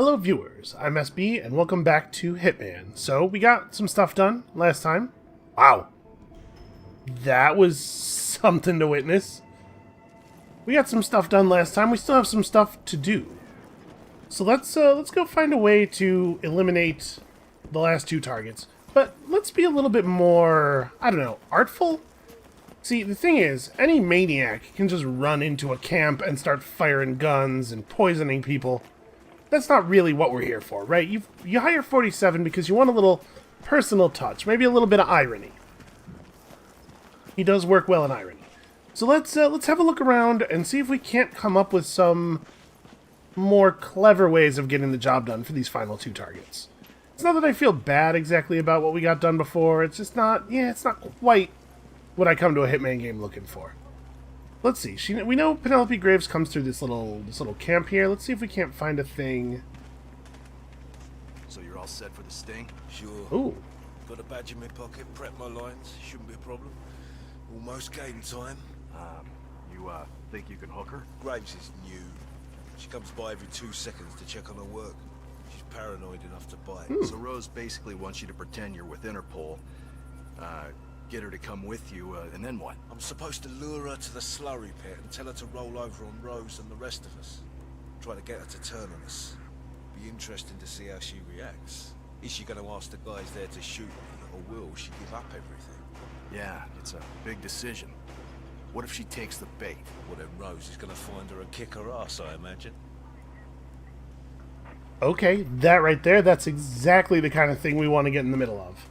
Hello viewers, I'm SB and welcome back to Hitman. So we got some stuff done last time. Wow. That was something to witness. We got some stuff done last time. We still have some stuff to do. So let's go find a way to eliminate the last two targets. But let's be a little bit more, I don't know, artful? See, the thing is, any maniac can just run into a camp and start firing guns and poisoning people. That's not really what we're here for, right? You hire 47 because you want a little personal touch, maybe a little bit of irony. He does work well in irony. So let's have a look around and see if we can't come up with some more clever ways of getting the job done for these final two targets. It's not that I feel bad exactly about what we got done before. It's just not, it's not quite what I come to a Hitman game looking for. Let's see. We know Penelope Graves comes through this little camp here. Let's see if we can't find a thing. So you're all set for the sting? Sure. Ooh. Got a badge in my pocket, prep my lines. Shouldn't be a problem. Almost game time. You think you can hook her? Graves is new. She comes by every 2 seconds to check on her work. She's paranoid enough to bite. So Rose basically wants you to pretend you're with Interpol, get her to come with you, and then what? I'm supposed to lure her to the slurry pit and tell her to roll over on Rose and the rest of us. Try to get her to turn on us. Be interesting to see how she reacts. Is she going to ask the guys there to shoot me, or will she give up everything? Yeah, it's a big decision. What if she takes the bait? Well, then Rose is going to find her and kick her ass, I imagine. Okay, that right there, that's exactly the kind of thing we want to get in the middle of.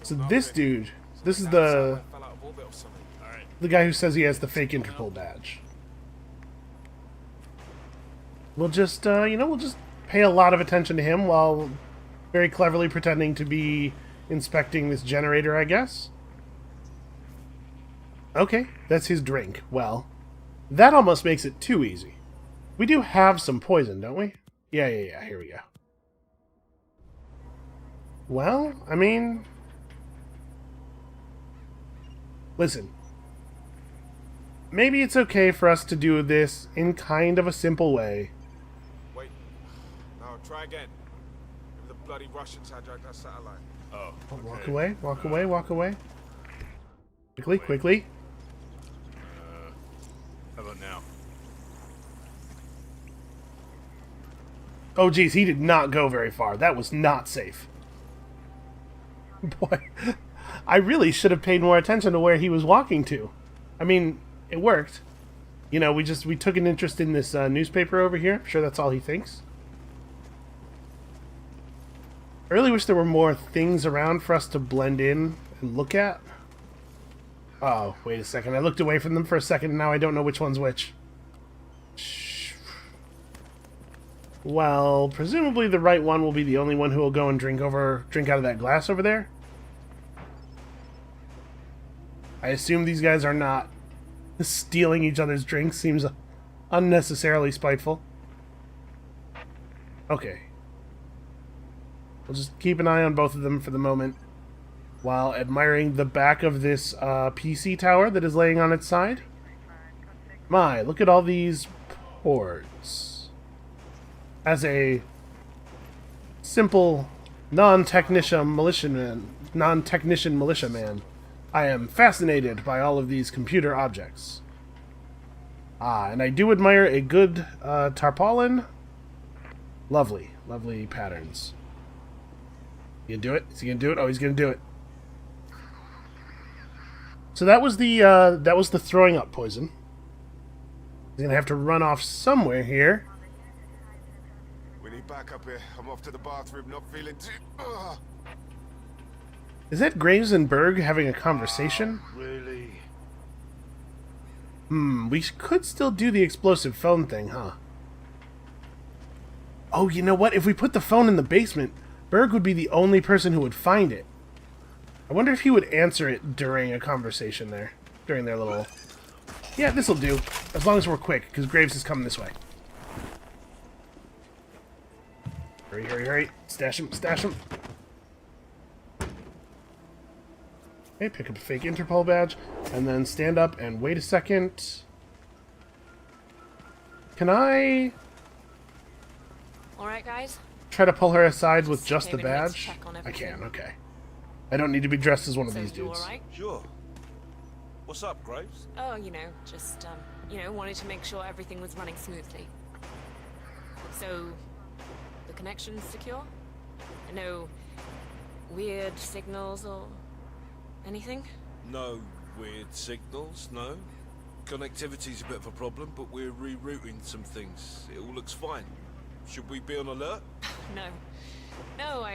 So this dude, this is the guy who says he has the fake Interpol badge. We'll just, we'll just pay a lot of attention to him while very cleverly pretending to be inspecting this generator, I guess. Okay, that's his drink. Well, that almost makes it too easy. We do have some poison, don't we? Yeah, here we go. Well, I mean... Listen. Maybe it's okay for us to do this in kind of a simple way. Wait. No, try again. The bloody Russians hijacked our satellite. Oh, okay. Walk away, walk away, walk away. Quickly, quickly. How about now? Oh, geez, he did not go very far. That was not safe. Boy, I really should have paid more attention to where he was walking to. I mean, it worked. You know, we took an interest in this newspaper over here. I'm sure that's all he thinks. I really wish there were more things around for us to blend in and look at. Oh, wait a second. I looked away from them for a second, and now I don't know which one's which. Well, presumably the right one will be the only one who will go and drink out of that glass over there. I assume these guys are not stealing each other's drinks. Seems unnecessarily spiteful. Okay. We'll just keep an eye on both of them for the moment, while admiring the back of this PC tower that is laying on its side. My, look at all these ports. As a simple non-technician militiaman, I am fascinated by all of these computer objects. And I do admire a good tarpaulin. Lovely, lovely patterns. You gonna do it? Is he gonna do it? Oh, he's gonna do it. So that was the throwing up poison. He's gonna have to run off somewhere here. We need backup here. I'm off to the bathroom, not feeling too... Is that Graves and Berg having a conversation? Really? We could still do the explosive phone thing, huh? Oh, you know what? If we put the phone in the basement, Berg would be the only person who would find it. I wonder if he would answer it during a conversation there. During their little... Yeah, this'll do. As long as we're quick, because Graves is coming this way. Hurry, hurry, hurry. Stash him, stash him. Okay, pick up a fake Interpol badge, and then stand up and wait a second. Can I... Alright, guys? Try to pull her aside with just the Came in here to badge? check on I everything. can, okay. I don't need to be dressed as one of So, these you dudes. alright? Sure. What's up, Graves? Oh, just, wanted to make sure everything was running smoothly. So, the connection's secure? No weird signals or anything? No weird signals, no. Connectivity's a bit of a problem, but we're rerouting some things. It all looks fine. Should we be on alert? No. No,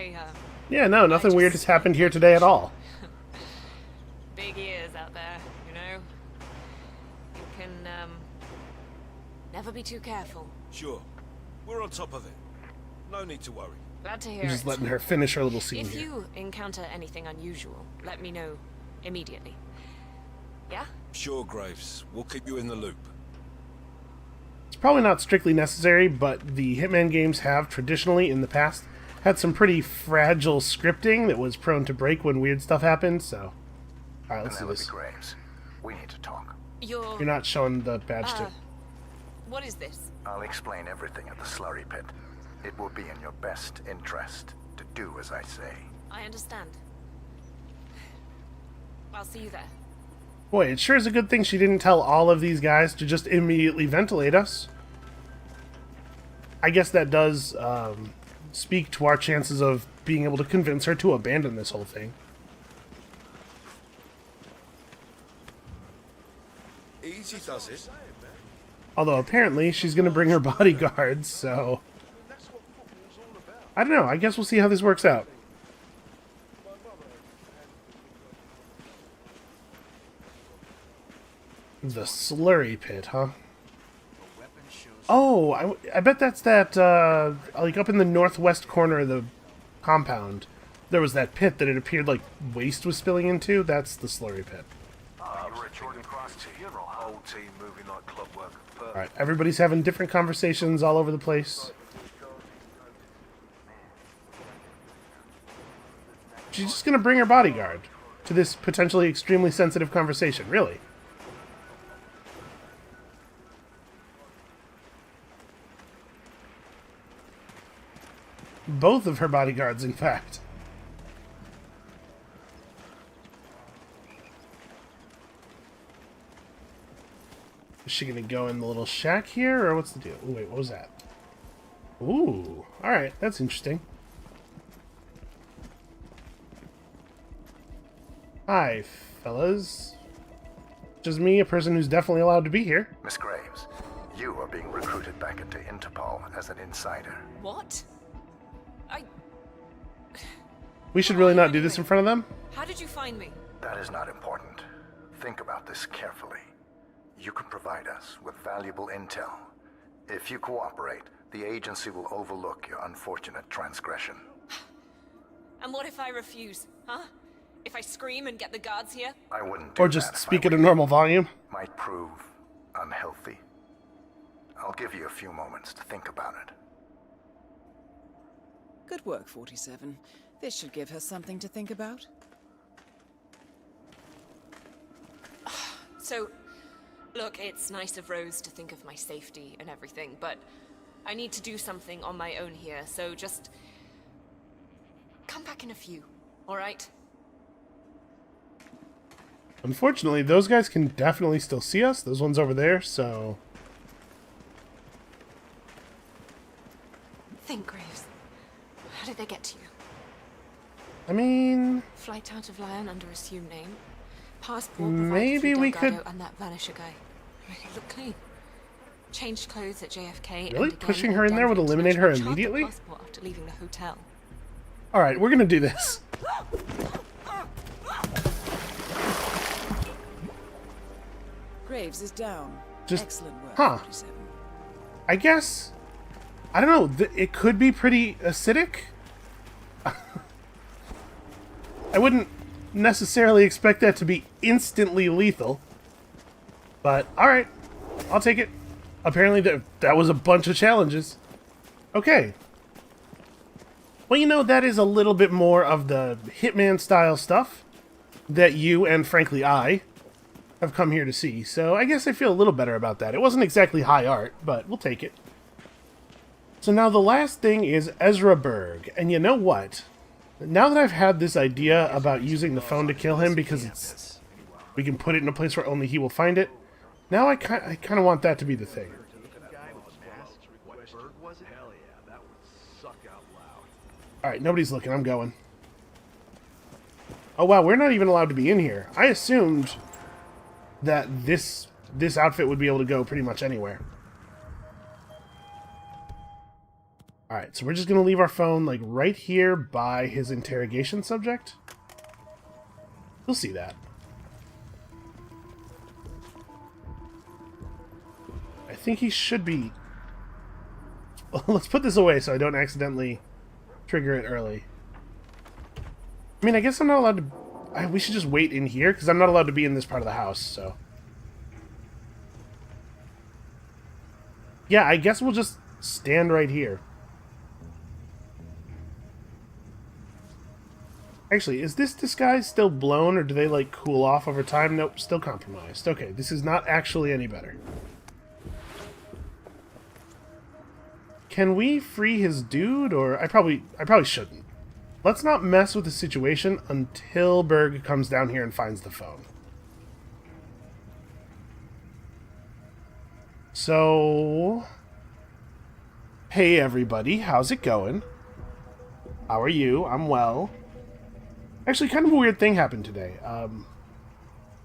Yeah, no, nothing weird has just- happened here today at all. big ears out there, You can, never be too careful. Sure. We're on top of it. No need to worry. Glad to hear I'm just it. letting her finish her little scene If here. you encounter anything unusual, let me know immediately. Yeah? Sure, Graves. We'll keep you in the loop. It's probably not strictly necessary, but the Hitman games have traditionally, in the past, had some pretty fragile scripting that was prone to break when weird stuff happened, so... Alright, let's do Penelope this. Graves, we need to talk. You're not showing the badge to... What is this? I'll explain everything at the slurry pit. It will be in your best interest to do as I say. I understand. I'll see you there. Boy, it sure is a good thing she didn't tell all of these guys to just immediately ventilate us. I guess that does speak to our chances of being able to convince her to abandon this whole thing. Easy does it. Although apparently she's going to bring her bodyguards, so... I don't know, I guess we'll see how this works out. The slurry pit, huh? Oh, I bet that's that, like up in the northwest corner of the compound. There was that pit that it appeared like waste was spilling into. That's the slurry pit. You were at Jordan Cross funeral, whole team moving like clockwork. Alright, everybody's having different conversations all over the place. She's just gonna bring her bodyguard to this potentially extremely sensitive conversation, really. Both of her bodyguards, in fact. Is she gonna go in the little shack here, or what's the deal? Ooh, wait, what was that? Ooh, alright, that's interesting. Hi, fellas. Just me, a person who's definitely allowed to be here. Miss Graves, you are being recruited back into Interpol as an insider. What? We should really not do this in front of them. How did you find me? That is not important. Think about this carefully. You can provide us with valuable intel. If you cooperate, the agency will overlook your unfortunate transgression. And what if I refuse, huh? If I scream and get the guards here? I wouldn't do Or just that if speak I at a were you. normal volume. Might prove unhealthy. I'll give you a few moments to think about it. Good work, 47. This should give her something to think about. So, look, it's nice of Rose to think of my safety and everything, but I need to do something on my own here, so just come back in a few, alright? Unfortunately, those guys can definitely still see us. Those ones over there, so... Think, Graves. How did they get to you? I mean... Flight out of Lyon under assumed name. Passport Maybe provided we through Delgado could- and that Vanisher guy. I mean, they look clean. Changed clothes at JFK. Really? And again Pushing her at in there would Denver eliminate her International. Chartered immediately? Passport after leaving the hotel. Alright, we're gonna do this. Graves is down. Just- Excellent work, huh. 47. I guess... I don't know. It could be pretty acidic. I wouldn't necessarily expect that to be instantly lethal. But, alright. I'll take it. Apparently that was a bunch of challenges. Okay. Well, you know, that is a little bit more of the Hitman style stuff that you, and frankly I, have come here to see. So I guess I feel a little better about that. It wasn't exactly high art, but we'll take it. So now the last thing is Ezra Berg. And you know what? Now that I've had this idea about using the phone to kill him because we can put it in a place where only he will find it, now I kind of want that to be the thing. Alright, nobody's looking. I'm going. Oh wow, we're not even allowed to be in here. I assumed that this outfit would be able to go pretty much anywhere. Alright, so we're just going to leave our phone like right here by his interrogation subject. We'll see that. I think he should be... Well, let's put this away so I don't accidentally trigger it early. I mean, I guess I'm not allowed to... we should just wait in here, because I'm not allowed to be in this part of the house, so... Yeah, I guess we'll just stand right here. Actually, is this disguise still blown, or do they, like, cool off over time? Nope, still compromised. Okay, this is not actually any better. Can we free his dude, or... I probably shouldn't. Let's not mess with the situation until Berg comes down here and finds the phone. So... Hey everybody, how's it going? How are you? I'm well. Actually, kind of a weird thing happened today.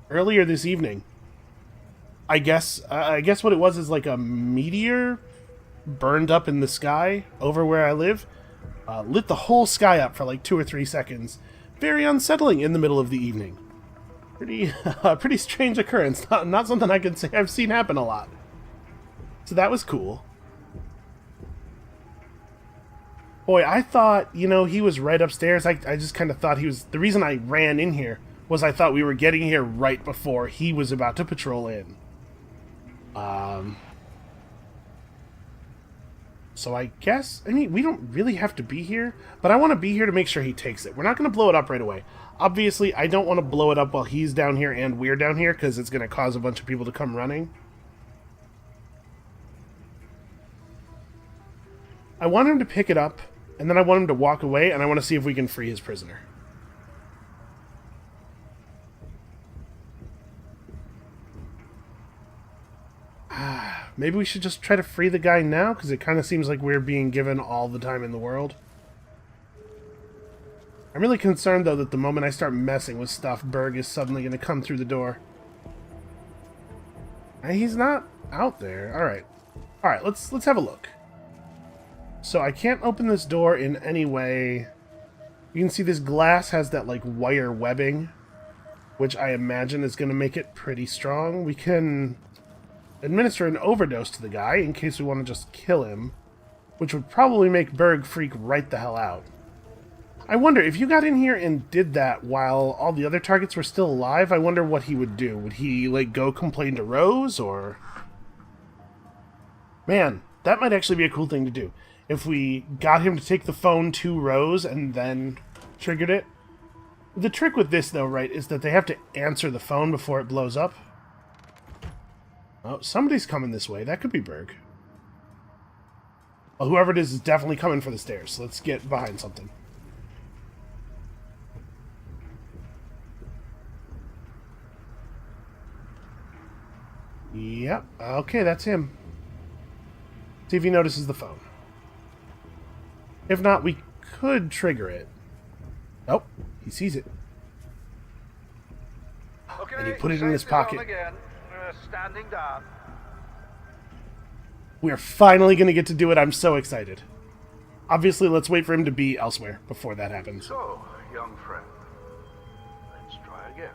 Earlier this evening, I guess what it was is like a meteor burned up in the sky over where I live. Lit the whole sky up for like 2 or 3 seconds. Very unsettling in the middle of the evening. Pretty strange occurrence. Not something I can say I've seen happen a lot. So that was cool. Boy, I thought, you know, he was right upstairs. I just kind of thought he was... The reason I ran in here was I thought we were getting here right before he was about to patrol in. So I guess... I mean, we don't really have to be here, but I want to be here to make sure he takes it. We're not going to blow it up right away. Obviously, I don't want to blow it up while he's down here and we're down here, because it's going to cause a bunch of people to come running. I want him to pick it up, and then I want him to walk away, and I want to see if we can free his prisoner. Maybe we should just try to free the guy now, because it kind of seems like we're being given all the time in the world. I'm really concerned, though, that the moment I start messing with stuff, Berg is suddenly going to come through the door. He's not out there. Alright. Alright, let's have a look. So I can't open this door in any way. You can see this glass has that, like, wire webbing, which I imagine is going to make it pretty strong. We can administer an overdose to the guy in case we want to just kill him, which would probably make Berg freak right the hell out. I wonder, if you got in here and did that while all the other targets were still alive, I wonder what he would do. Would he, like, go complain to Rose, or... Man, that might actually be a cool thing to do. If we got him to take the phone to Rose and then triggered it. The trick with this, though, right, is that they have to answer the phone before it blows up. Oh, somebody's coming this way. That could be Berg. Well, whoever it is definitely coming for the stairs. So let's get behind something. Yep. Okay, that's him. See if he notices the phone. If not, we could trigger it. Nope, he sees it. Okay, and he put it in his pocket. Again. Standing down. We are finally going to get to do it. I'm so excited. Obviously, let's wait for him to be elsewhere before that happens. So, young friend, let's try again.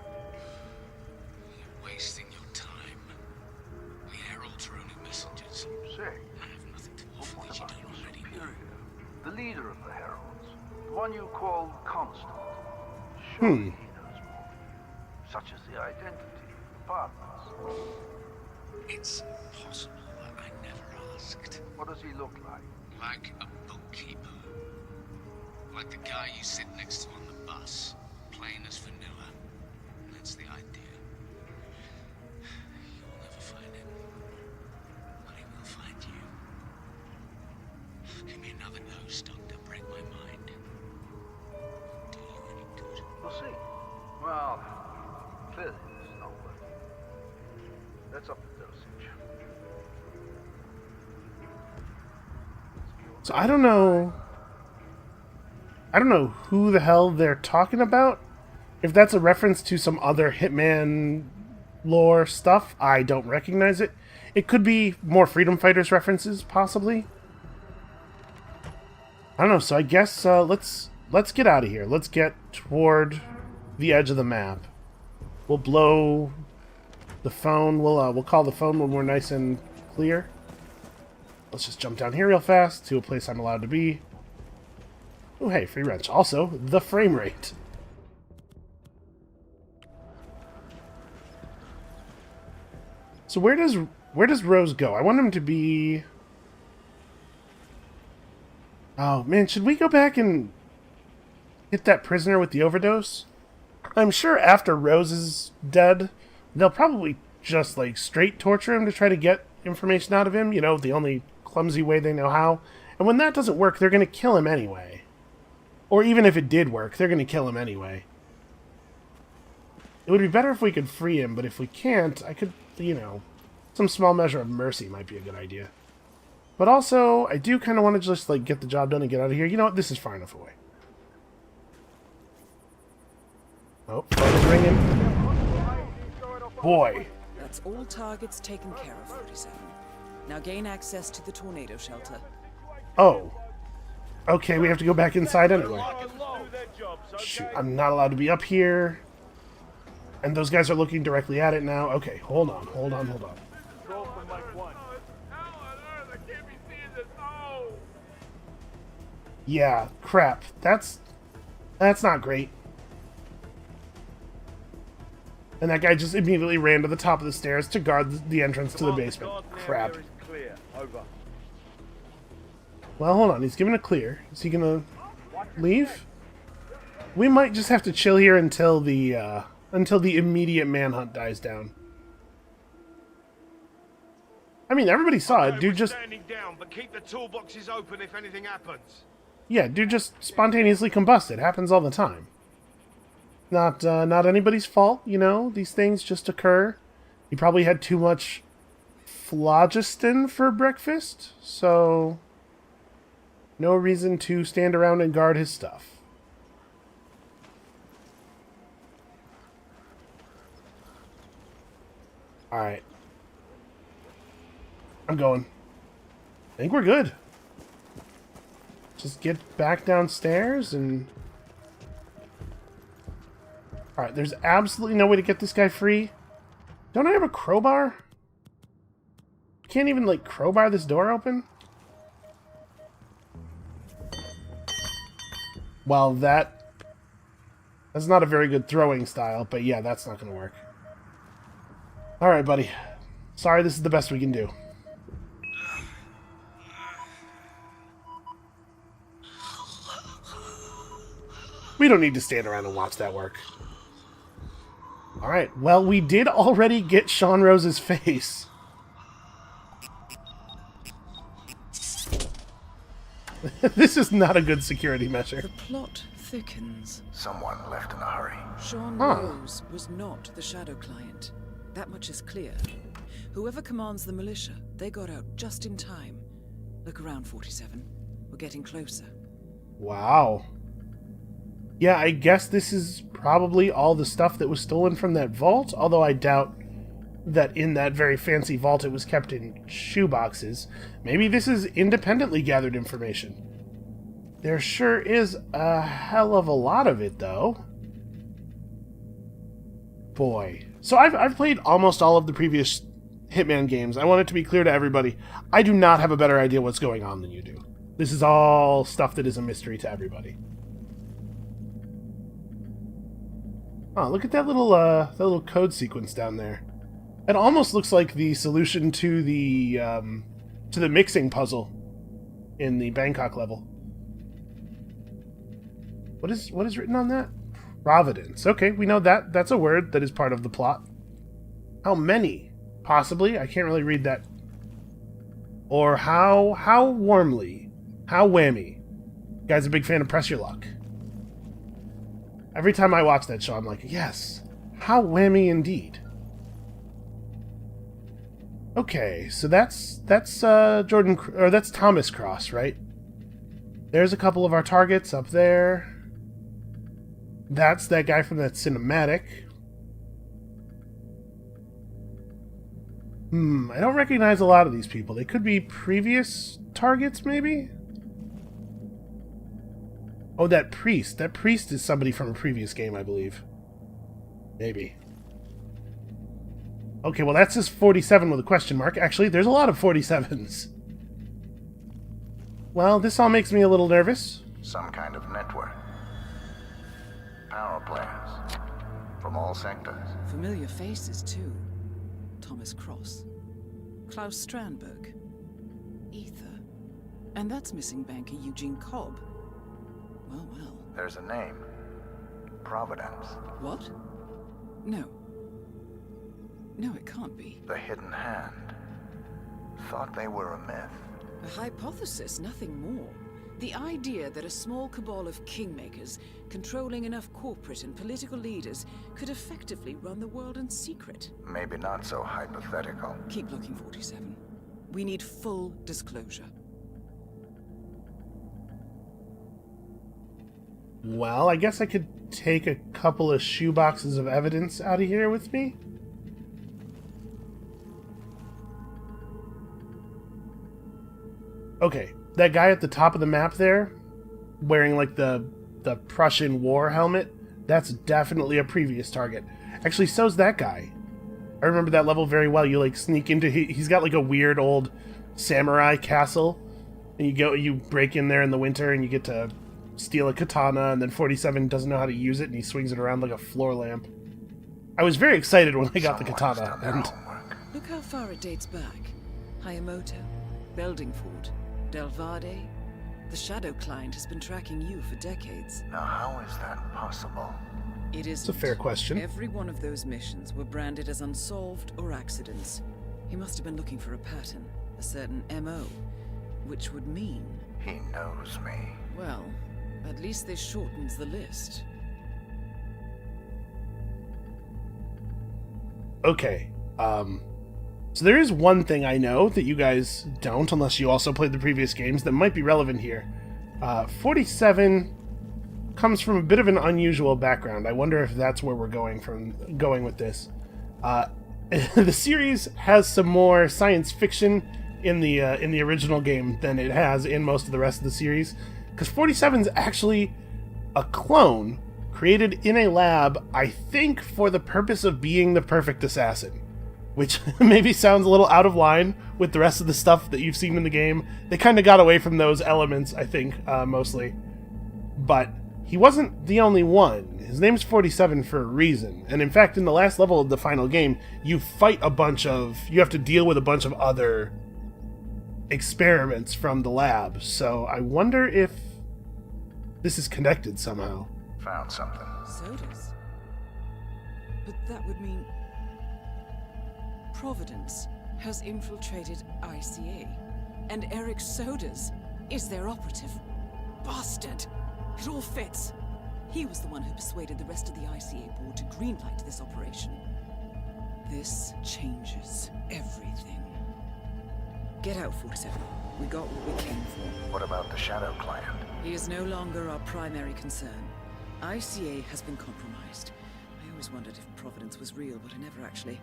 You're wasting your time. We heralds are only messengers. Say, I have nothing to offer that you don't already know. The leader of the heralds, the one you call Constant. Surely he knows more, such as the identity of the partners. It's possible that I never asked. What does he look like? Like a bookkeeper. Like the guy you sit next to on the bus. Plain as vanilla. That's the idea. You'll never find him. But he will find you. Give me another nose stuck to break my mind. Do you any good? We'll see. Well, clearly it's not working. Let's up the dosage. So I don't know who the hell they're talking about. If that's a reference to some other Hitman lore stuff, I don't recognize it. It could be more Freedom Fighters references, possibly. I don't know, so I guess let's get out of here. Let's get toward the edge of the map. We'll blow the phone. We'll call the phone when we're nice and clear. Let's just jump down here real fast to a place I'm allowed to be. Oh, hey, free wrench. Also, the frame rate. So where does Rose go? I want him to be... Oh, man, should we go back and hit that prisoner with the overdose? I'm sure after Rose is dead, they'll probably just, like, straight torture him to try to get information out of him. You know, the only clumsy way they know how. And when that doesn't work, they're going to kill him anyway. Or even if it did work, they're going to kill him anyway. It would be better if we could free him, but if we can't, I could, you know, some small measure of mercy might be a good idea. But also, I do kind of want to just, like, get the job done and get out of here. You know what? This is far enough away. Oh, phone is ringing. Boy. That's all targets taken care of, 47. Now gain access to the tornado shelter. Oh. Okay, we have to go back inside anyway. Shoot, I'm not allowed to be up here. And those guys are looking directly at it now. Okay, hold on. Yeah, crap. That's not great. And that guy just immediately ran to the top of the stairs to guard the entrance to the basement. Crap. Well, hold on. He's giving a clear. Is he gonna leave? We might just have to chill here until the immediate manhunt dies down. I mean, everybody saw it. Dude just... standing down, but keep the toolboxes open if anything happens. Yeah, dude just spontaneously combusted. Happens all the time. Not anybody's fault, you know? These things just occur. He probably had too much phlogiston for breakfast, so... no reason to stand around and guard his stuff. Alright. I'm going. I think we're good. Just get back downstairs and... Alright, there's absolutely no way to get this guy free. Don't I have a crowbar? Can't even, like, crowbar this door open? Well, that's not a very good throwing style, but yeah, that's not going to work. Alright, buddy. Sorry, this is the best we can do. We don't need to stand around and watch that work. Alright, well, we did already get Sean Rose's face. This is not a good security measure. The plot thickens. Someone left in a hurry. Sean Rose was not the Shadow client. That much is clear. Whoever commands the militia, they got out just in time. Look around, 47. We're getting closer. Wow. Yeah, I guess this is probably all the stuff that was stolen from that vault, although I doubt that in that very fancy vault it was kept in shoeboxes. Maybe this is independently gathered information. There sure is a hell of a lot of it, though. Boy. So I've played almost all of the previous Hitman games. I want it to be clear to everybody, I do not have a better idea what's going on than you do. This is all stuff that is a mystery to everybody. Oh, look at that little code sequence down there. It almost looks like the solution to the mixing puzzle in the Bangkok level. What is written on that? Providence. Okay, we know that. That's a word that is part of the plot. How many? Possibly. I can't really read that. Or how warmly How whammy. Guy's a big fan of Press Your Luck. Every time I watch that show, I'm like, yes, how whammy indeed. Okay, so that's Jordan, or that's Thomas Cross, right? There's a couple of our targets up there. That's that guy from that cinematic. I don't recognize a lot of these people. They could be previous targets, maybe? Oh, that priest. That priest is somebody from a previous game, I believe. Maybe. Okay, well that's just 47 with a question mark. Actually, there's a lot of 47s. Well, this all makes me a little nervous. Some kind of network. Power players. From all sectors. Familiar faces, too. Thomas Cross. Klaus Strandberg. Ether. And that's missing banker Eugene Cobb. Well, well. There's a name. Providence. What? No. No, it can't be. The Hidden Hand. Thought they were a myth. A hypothesis, nothing more. The idea that a small cabal of kingmakers, controlling enough corporate and political leaders, could effectively run the world in secret. Maybe not so hypothetical. Keep looking, 47. We need full disclosure. Well, I guess I could take a couple of shoeboxes of evidence out of here with me. Okay, that guy at the top of the map there, wearing like the Prussian war helmet, that's definitely a previous target. Actually, so's that guy. I remember that level very well. You like sneak into, he's got like a weird old samurai castle, and you break in there in the winter and you get to steal a katana, and then 47 doesn't know how to use it and he swings it around like a floor lamp. I was very excited when I got the katana. And look how far it dates back. Hayamoto, Beldingford, Delvade. The Shadow Client has been tracking you for decades. Now how is that possible? It is. It's a fair question. Every one of those missions were branded as unsolved or accidents. He must have been looking for a pattern, a certain MO, which would mean... He knows me. Well, at least this shortens the list. Okay, so there is one thing I know that you guys don't, unless you also played the previous games, that might be relevant here. 47 comes from a bit of an unusual background. I wonder if that's where we're going with this. The series has some more science fiction in the original game than it has in most of the rest of the series, because 47's actually a clone created in a lab, I think, for the purpose of being the perfect assassin. Which maybe sounds a little out of line with the rest of the stuff that you've seen in the game. They kind of got away from those elements, I think, mostly. But he wasn't the only one. His name's 47 for a reason. And in fact, in the last level of the final game, you have to deal with a bunch of other experiments from the lab. So I wonder if this is connected somehow. Found something. Sodas? But that would mean... Providence has infiltrated ICA, and Eric Sodas is their operative. Bastard! It all fits. He was the one who persuaded the rest of the ICA board to greenlight this operation. This changes everything. Get out, 47. We got what we came for. What about the Shadow Client? He is no longer our primary concern. ICA has been compromised. I always wondered if Providence was real, but I never actually...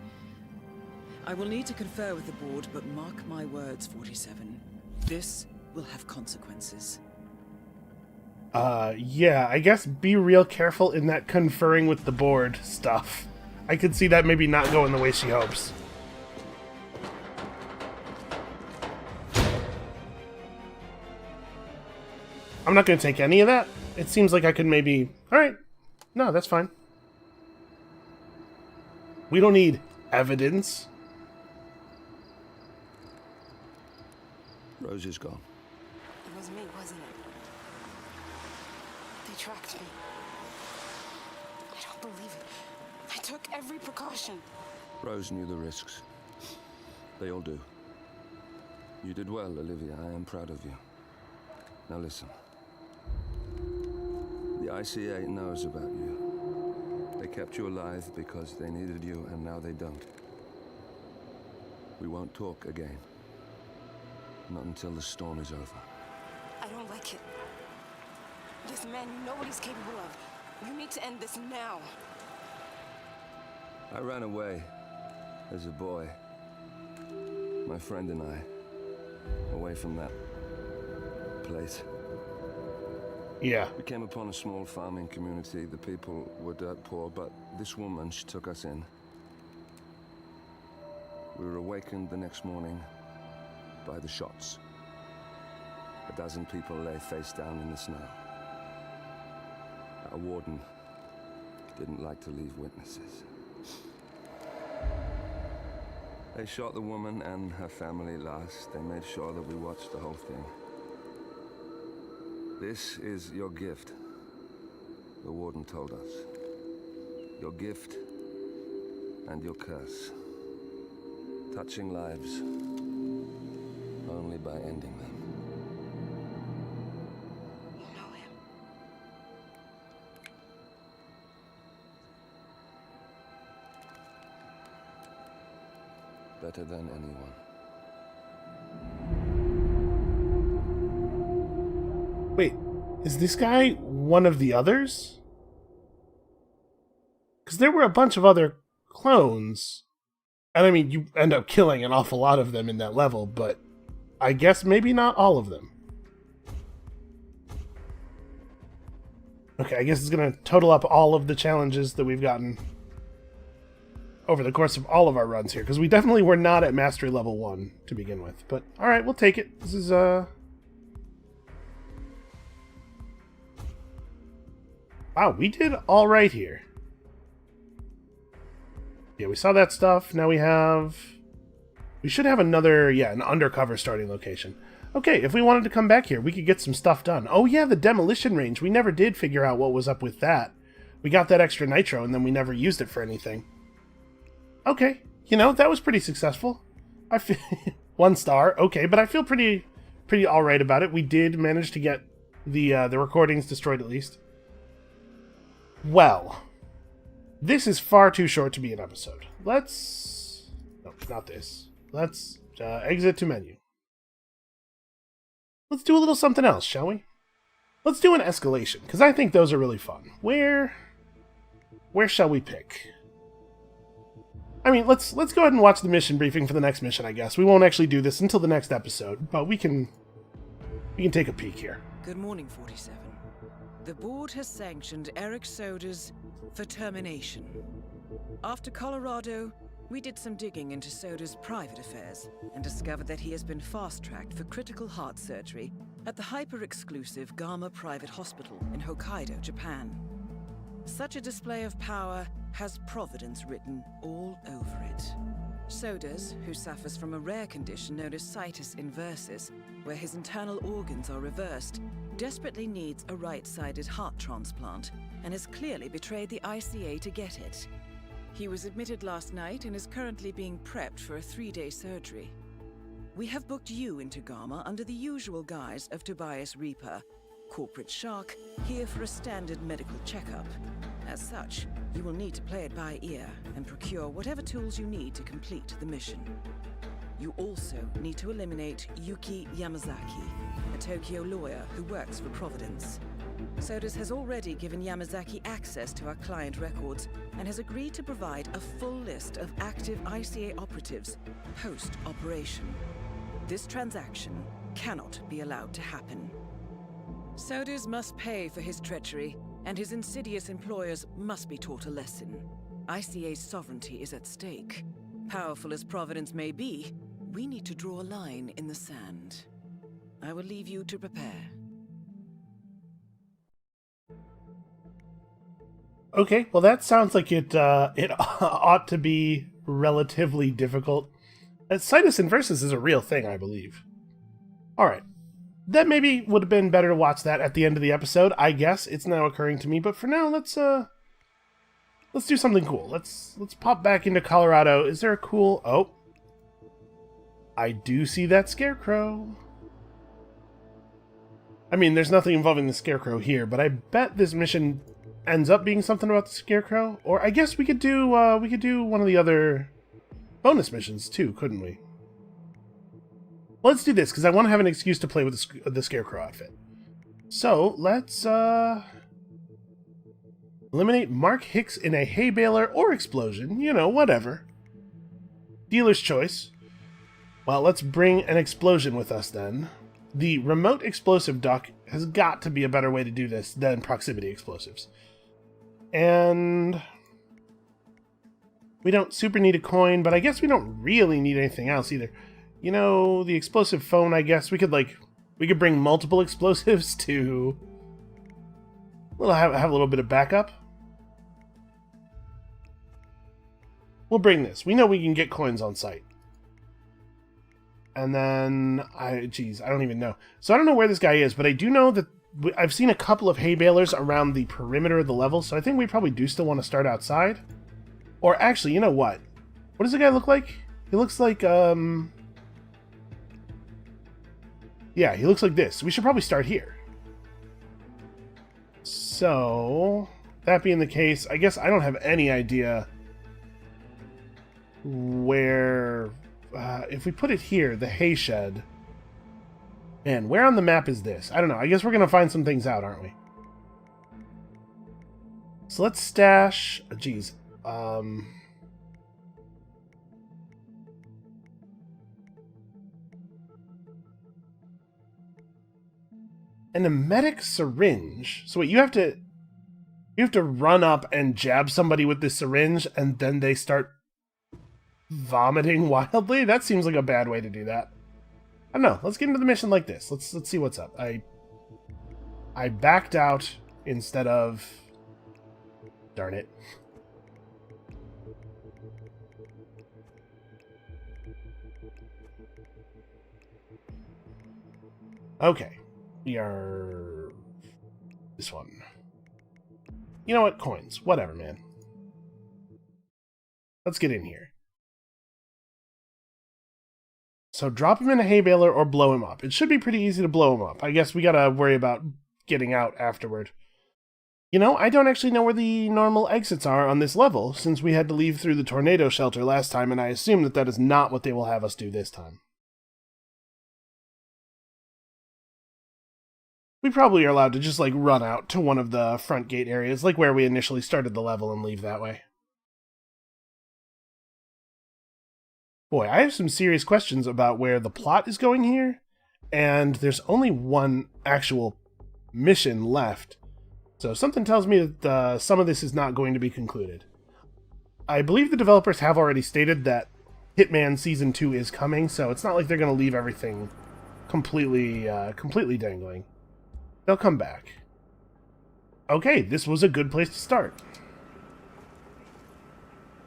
I will need to confer with the board, but mark my words, 47. This will have consequences. Yeah, I guess be real careful in that conferring with the board stuff. I could see that maybe not going the way she hopes. I'm not going to take any of that. It seems like I could maybe... Alright. No, that's fine. We don't need evidence. Rose is gone. It was me, wasn't it? They tracked me. I don't believe it. I took every precaution. Rose knew the risks. They all do. You did well, Olivia. I am proud of you. Now listen. The ICA knows about you. They kept you alive because they needed you, and now they don't. We won't talk again. Not until the storm is over. I don't like it. This man, you know what he's capable of. You need to end this now. I ran away as a boy. My friend and I. Away from that place. Yeah. We came upon a small farming community. The people were dirt poor, but this woman, she took us in. We were awakened the next morning by the shots. A dozen people lay face down in the snow. Our warden didn't like to leave witnesses. They shot the woman and her family last. They made sure that we watched the whole thing. This is your gift, the warden told us. Your gift and your curse. Touching lives only by ending them. You know him. Better than anyone. Wait, is this guy one of the others? Because there were a bunch of other clones. And I mean, you end up killing an awful lot of them in that level, but I guess maybe not all of them. Okay, I guess it's going to total up all of the challenges that we've gotten over the course of all of our runs here, because we definitely were not at Mastery Level 1 to begin with. But, alright, we'll take it. This is, Wow, we did alright here. Yeah, we saw that stuff. Now we have... We should have another, an undercover starting location. Okay, if we wanted to come back here, we could get some stuff done. Oh yeah, the demolition range. We never did figure out what was up with that. We got that extra nitro, and then we never used it for anything. Okay, that was pretty successful. I feel 1 star. Okay, but I feel pretty alright about it. We did manage to get the recordings destroyed at least. Well, this is far too short to be an episode. Let's... No, not this. Let's exit to menu. Let's do a little something else, shall we? Let's do an escalation, because I think those are really fun. Where shall we pick? I mean, let's go ahead and watch the mission briefing for the next mission, I guess. We won't actually do this until the next episode, but we can take a peek here. Good morning, 47. The board has sanctioned Eric Soda's for termination. After Colorado, we did some digging into Soda's private affairs and discovered that he has been fast-tracked for critical heart surgery at the hyper-exclusive Gama Private Hospital in Hokkaido, Japan. Such a display of power has Providence written all over it. Sodas, who suffers from a rare condition known as situs inversus, where his internal organs are reversed, desperately needs a right-sided heart transplant and has clearly betrayed the ICA to get it. He was admitted last night and is currently being prepped for a 3-day surgery. We have booked you into Gama under the usual guise of Tobias Reaper, corporate shark, here for a standard medical checkup. As such, you will need to play it by ear and procure whatever tools you need to complete the mission. You also need to eliminate Yuki Yamazaki, a Tokyo lawyer who works for Providence. Sodas has already given Yamazaki access to our client records and has agreed to provide a full list of active ICA operatives post-operation. This transaction cannot be allowed to happen. Sodas must pay for his treachery, and his insidious employers must be taught a lesson. ICA's sovereignty is at stake. Powerful as Providence may be, we need to draw a line in the sand. I will leave you to prepare. Okay, well that sounds like it ought to be relatively difficult. Situs inversus is a real thing, I believe. Alright. That maybe would have been better to watch that at the end of the episode, I guess. It's now occurring to me, but for now, let's do something cool. Let's pop back into Colorado. Is there a cool... Oh. I do see that scarecrow. I mean, there's nothing involving the Scarecrow here, but I bet this mission ends up being something about the Scarecrow. Or I guess we could do one of the other bonus missions too, couldn't we? Well, let's do this, because I want to have an excuse to play with the Scarecrow outfit. So, let's, eliminate Mark Hicks in a hay baler or explosion. You know, whatever. Dealer's choice. Well, let's bring an explosion with us, then. The remote explosive duct has got to be a better way to do this than proximity explosives. And we don't super need a coin, but I guess we don't really need anything else either. You know, the explosive phone, I guess we could bring multiple explosives to have a little bit of backup. We'll bring this. We know we can get coins on site. And then, I don't even know. So I don't know where this guy is, but I do know that I've seen a couple of hay balers around the perimeter of the level, so I think we probably do still want to start outside. Or actually, you know what? What does the guy look like? He looks like, yeah, he looks like this. We should probably start here. So, that being the case, I guess I don't have any idea where... if we put it here, the hay shed... Man, where on the map is this? I don't know. I guess we're going to find some things out, aren't we? So let's stash... Geez. An emetic syringe. So wait, you have to run up and jab somebody with this syringe, and then they start vomiting wildly? That seems like a bad way to do that. I don't know. Let's get into the mission like this. Let's see what's up. I backed out instead of... Darn it. Okay. We are... This one. You know what? Coins. Whatever, man. Let's get in here. So drop him in a hay baler or blow him up. It should be pretty easy to blow him up. I guess we gotta worry about getting out afterward. You know, I don't actually know where the normal exits are on this level, since we had to leave through the tornado shelter last time, and I assume that that is not what they will have us do this time. We probably are allowed to just, like, run out to one of the front gate areas, like where we initially started the level, and leave that way. Boy, I have some serious questions about where the plot is going here, and there's only one actual mission left. So something tells me that some of this is not going to be concluded. I believe the developers have already stated that Hitman Season 2 is coming, so it's not like they're going to leave everything completely dangling. They'll come back. Okay, this was a good place to start.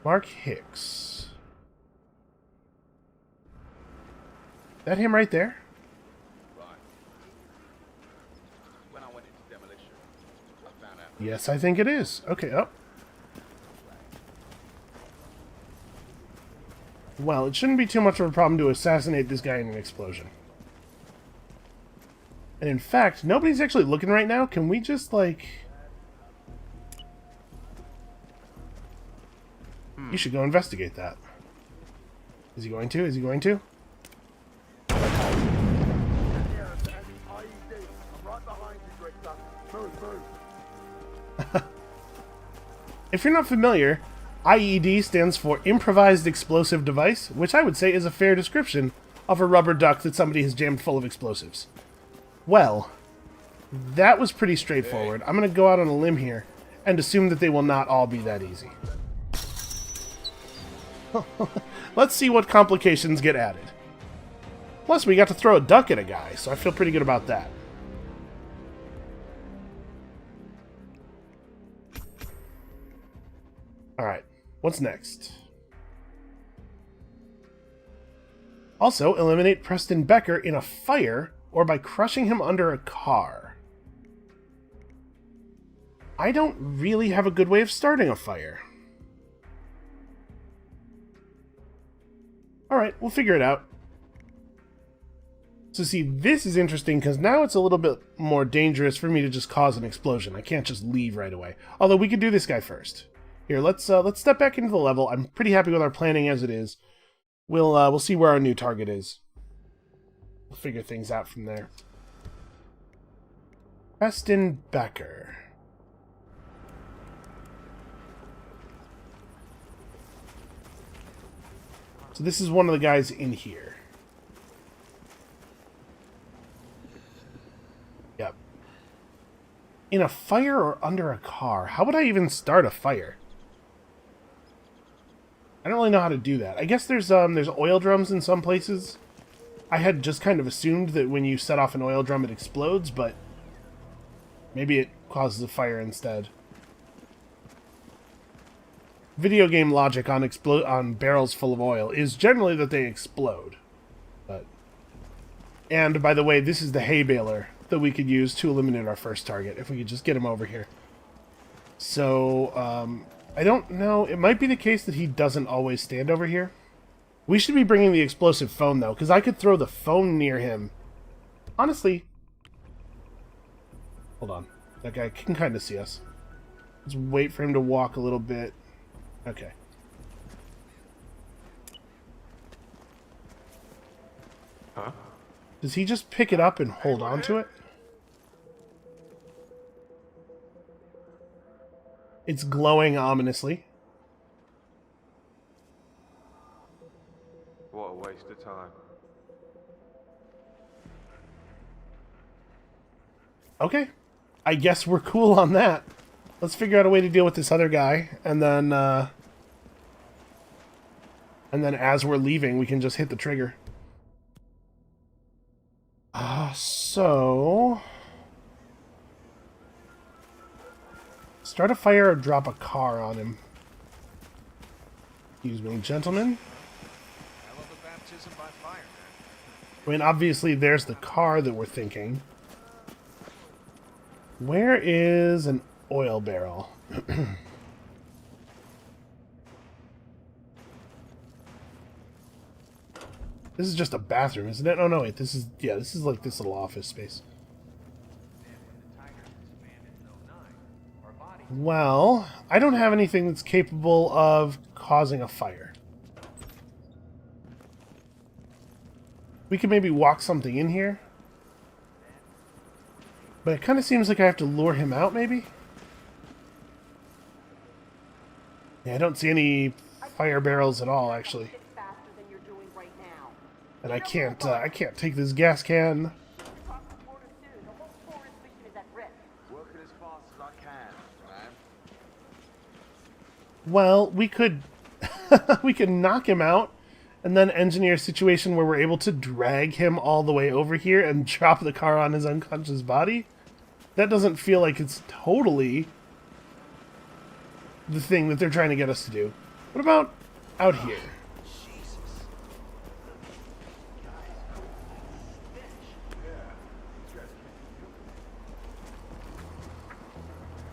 Mark Hicks. Is that him right there? Yes, I think it is. Okay, oh. Well, it shouldn't be too much of a problem to assassinate this guy in an explosion. And in fact, nobody's actually looking right now. Can we just, like... You should go investigate that. Is he going to? Is he going to? If you're not familiar, IED stands for Improvised Explosive Device, which I would say is a fair description of a rubber duck that somebody has jammed full of explosives. Well, that was pretty straightforward. I'm going to go out on a limb here and assume that they will not all be that easy. Let's see what complications get added. Plus, we got to throw a duck at a guy, so I feel pretty good about that. Alright, what's next? Also, eliminate Preston Becker in a fire or by crushing him under a car. I don't really have a good way of starting a fire. Alright, we'll figure it out. So see, this is interesting because now it's a little bit more dangerous for me to just cause an explosion. I can't just leave right away. Although we could do this guy first. Here, let's step back into the level. I'm pretty happy with our planning as it is. We'll see where our new target is. We'll figure things out from there. Preston Becker. So this is one of the guys in here. Yep. In a fire or under a car? How would I even start a fire? I don't really know how to do that. I guess there's oil drums in some places. I had just kind of assumed that when you set off an oil drum it explodes, but maybe it causes a fire instead. Video game logic on barrels full of oil is generally that they explode. And by the way, this is the hay baler that we could use to eliminate our first target if we could just get him over here. So, I don't know. It might be the case that he doesn't always stand over here. We should be bringing the explosive phone, though, because I could throw the phone near him. Honestly. Hold on. That guy can kind of see us. Let's wait for him to walk a little bit. Okay. Huh? Does he just pick it up and hold on to it? It's glowing ominously. What a waste of time. Okay. I guess we're cool on that. Let's figure out a way to deal with this other guy, and then as we're leaving, we can just hit the trigger. So... start a fire or drop a car on him. Excuse me, gentlemen. I mean, obviously, there's the car that we're thinking. Where is an oil barrel? This is just a bathroom, isn't it? Oh, no, wait. This is like this little office space. Well, I don't have anything that's capable of causing a fire. We could maybe walk something in here. But it kind of seems like I have to lure him out, maybe? Yeah, I don't see any fire barrels at all, actually. And I can't take this gas can. Well, we could we could knock him out and then engineer a situation where we're able to drag him all the way over here and drop the car on his unconscious body. That doesn't feel like it's totally the thing that they're trying to get us to do. What about out here?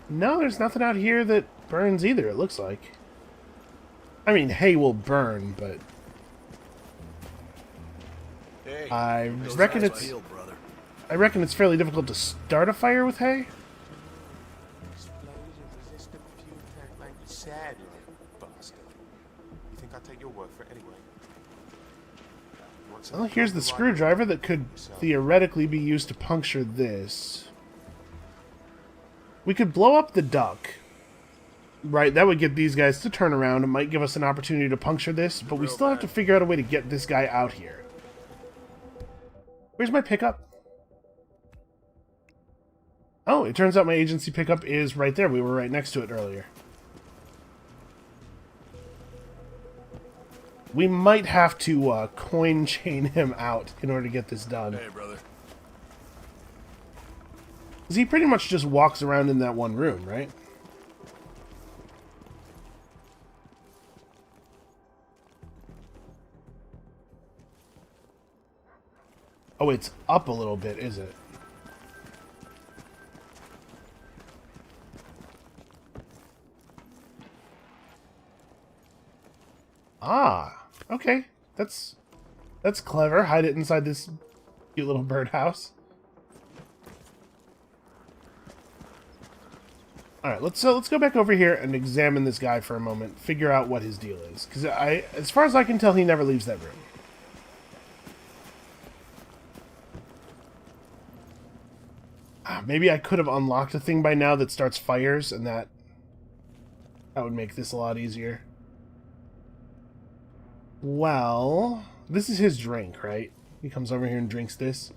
No, there's nothing out here that burns either, it looks like. I mean, hay will burn, but... Hey, I reckon it's fairly difficult to start a fire with hay. Well, here's the screwdriver that could theoretically be used to puncture this. We could blow up the duck. Right, that would get these guys to turn around. It might give us an opportunity to puncture this, but we still have to figure out a way to get this guy out here. Where's my pickup? Oh, it turns out my agency pickup is right there. We were right next to it earlier. We might have to coin chain him out in order to get this done. Hey, brother. Because he pretty much just walks around in that one room, right? Oh, it's up a little bit, is it? Ah, okay. That's clever. Hide it inside this Cute little birdhouse. All right, let's go back over here and examine this guy for a moment. Figure out what his deal is, because as far as I can tell, he never leaves that room. Maybe I could have unlocked a thing by now that starts fires, and that would make this a lot easier. Well, this is his drink, right? He comes over here and drinks this.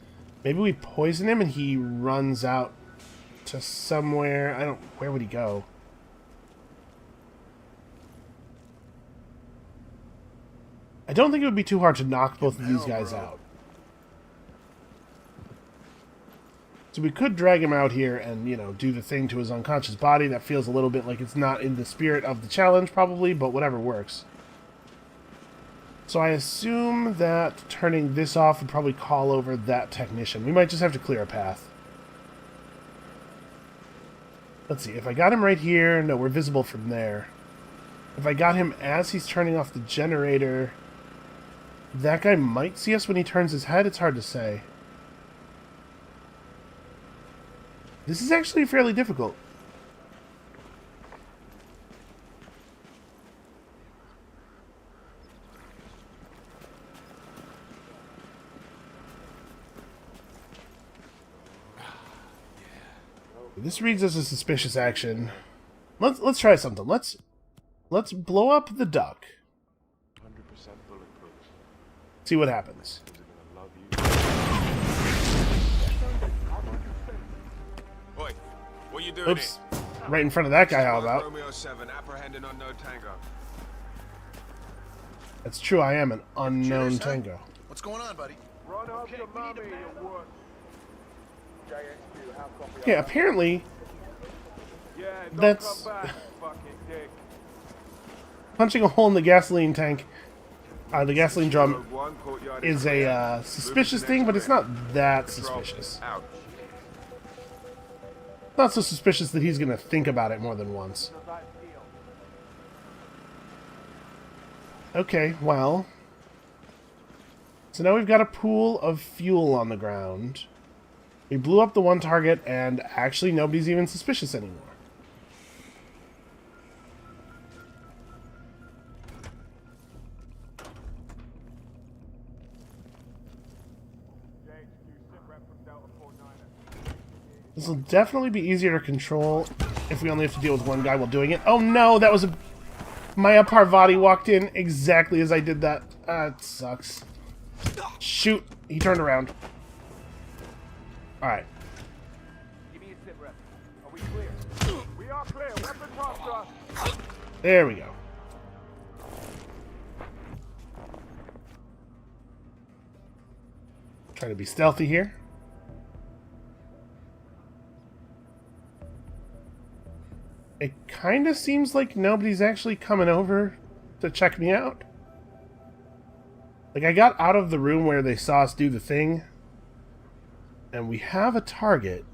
Maybe we poison him and he runs out to somewhere. Where would he go? I don't think it would be too hard to knock both of these guys out. So we could drag him out here and, you know, do the thing to his unconscious body. That feels a little bit like it's not in the spirit of the challenge, probably, but whatever works. So I assume that turning this off would probably call over that technician. We might just have to clear a path. Let's see, if I got him right here, no, we're visible from there. If I got him as he's turning off the generator, that guy might see us when he turns his head. It's hard to say. This is actually fairly difficult. This reads as a suspicious action. Let's try something. Let's blow up the duck. 100% bulletproof. See what happens. Oi, what you doing? Oops. Right in front of that guy, how about? Romeo 7, apprehended unknown tango. That's true, I am an unknown tango. What's going on, buddy? Run up to mommy, you work. Yeah, apparently Yeah, that's come back, fucking dick. punching a hole in the gasoline tank, the gasoline drum, is a suspicious thing, but it's not that suspicious. Not so suspicious that he's going to think about it more than once. Okay, well. So now we've got a pool of fuel on the ground. We blew up the one target, and actually nobody's even suspicious anymore. This will definitely be easier to control if we only have to deal with one guy while doing it. Oh no, that was a... Maya Parvati walked in exactly as I did that. That sucks. Shoot, he turned around. Alright. Give me a sit rep. Are we clear? We are clear. Weapons hostile. There we go. Trying to be stealthy here. It kind of seems like nobody's actually coming over to check me out. Like, I got out of the room where they saw us do the thing, and we have a target,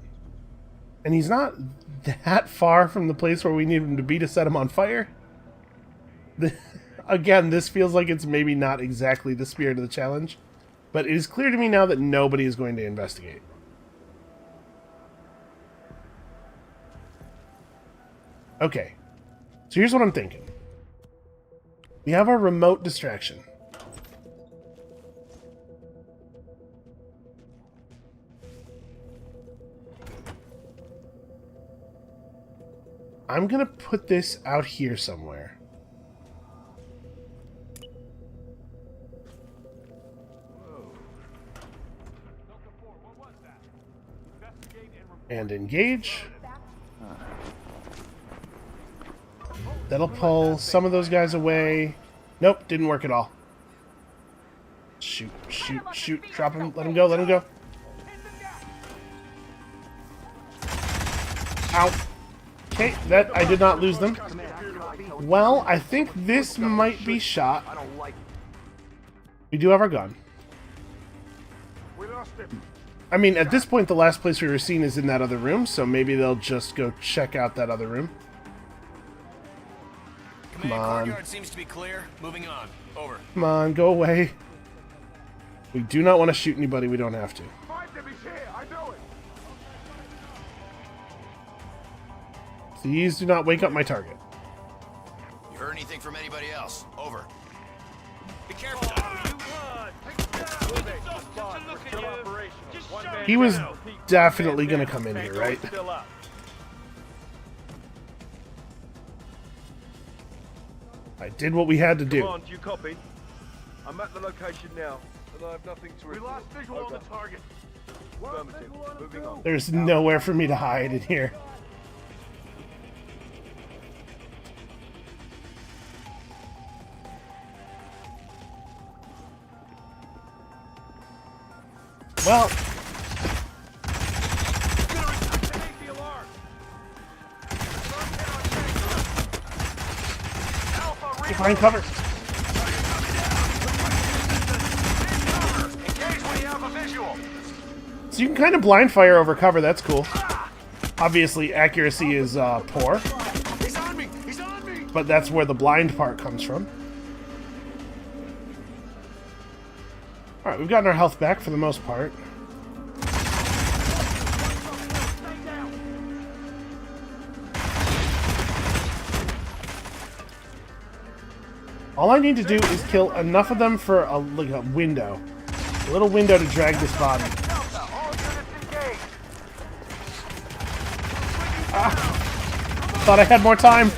and he's not that far from the place where we need him to be to set him on fire. Again, this feels like it's maybe not exactly the spirit of the challenge, but it is clear to me now that nobody is going to investigate. Okay, so here's what I'm thinking. We have our remote distraction. I'm gonna put this out here somewhere. And engage. That'll pull some of those guys away. Nope, didn't work at all. Shoot, shoot, shoot. Drop him. Let him go, let him go. Ow. Okay, that I did not lose them. Well, I think this might be shot. We do have our gun. I mean, at this point, the last place we were seen is in that other room, so maybe they'll just go check out that other room. Come on. Courtyard seems to be clear. Moving on. Over. Come on, go away. We do not want to shoot anybody we don't have to. Find him, he's here, I know it. Please do not wake up my target. You heard anything from anybody else? Over. Be careful. He was definitely going to come in here, right? I did what we had to do. Command, you copy? I'm at the location now, and I have nothing to report. We lost visual on the target. Affirmative. Moving on. There's nowhere for me to hide in here. Well, find cover. So you can kind of blind fire over cover. That's cool. Obviously, accuracy is poor, but that's where the blind part comes from. All right, we've gotten our health back for the most part. All I need to do is kill enough of them for a window. A little window to drag this body. Thought I had more time.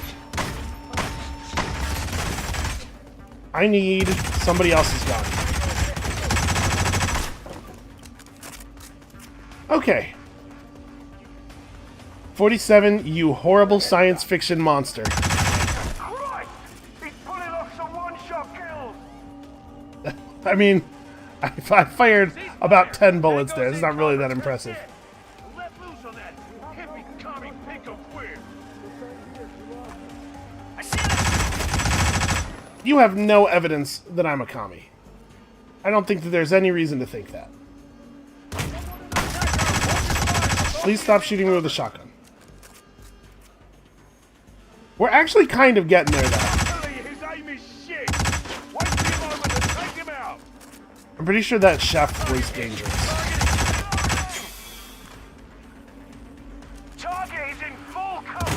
I need somebody else's gun. Okay. 47, you horrible science fiction monster. I mean, I fired about 10 bullets there. It's not really that impressive. You have no evidence that I'm a commie. I don't think that there's any reason to think that. Please stop shooting me with a shotgun. We're actually kind of getting there, though. I'm pretty sure that chef was dangerous. Target is in full cover.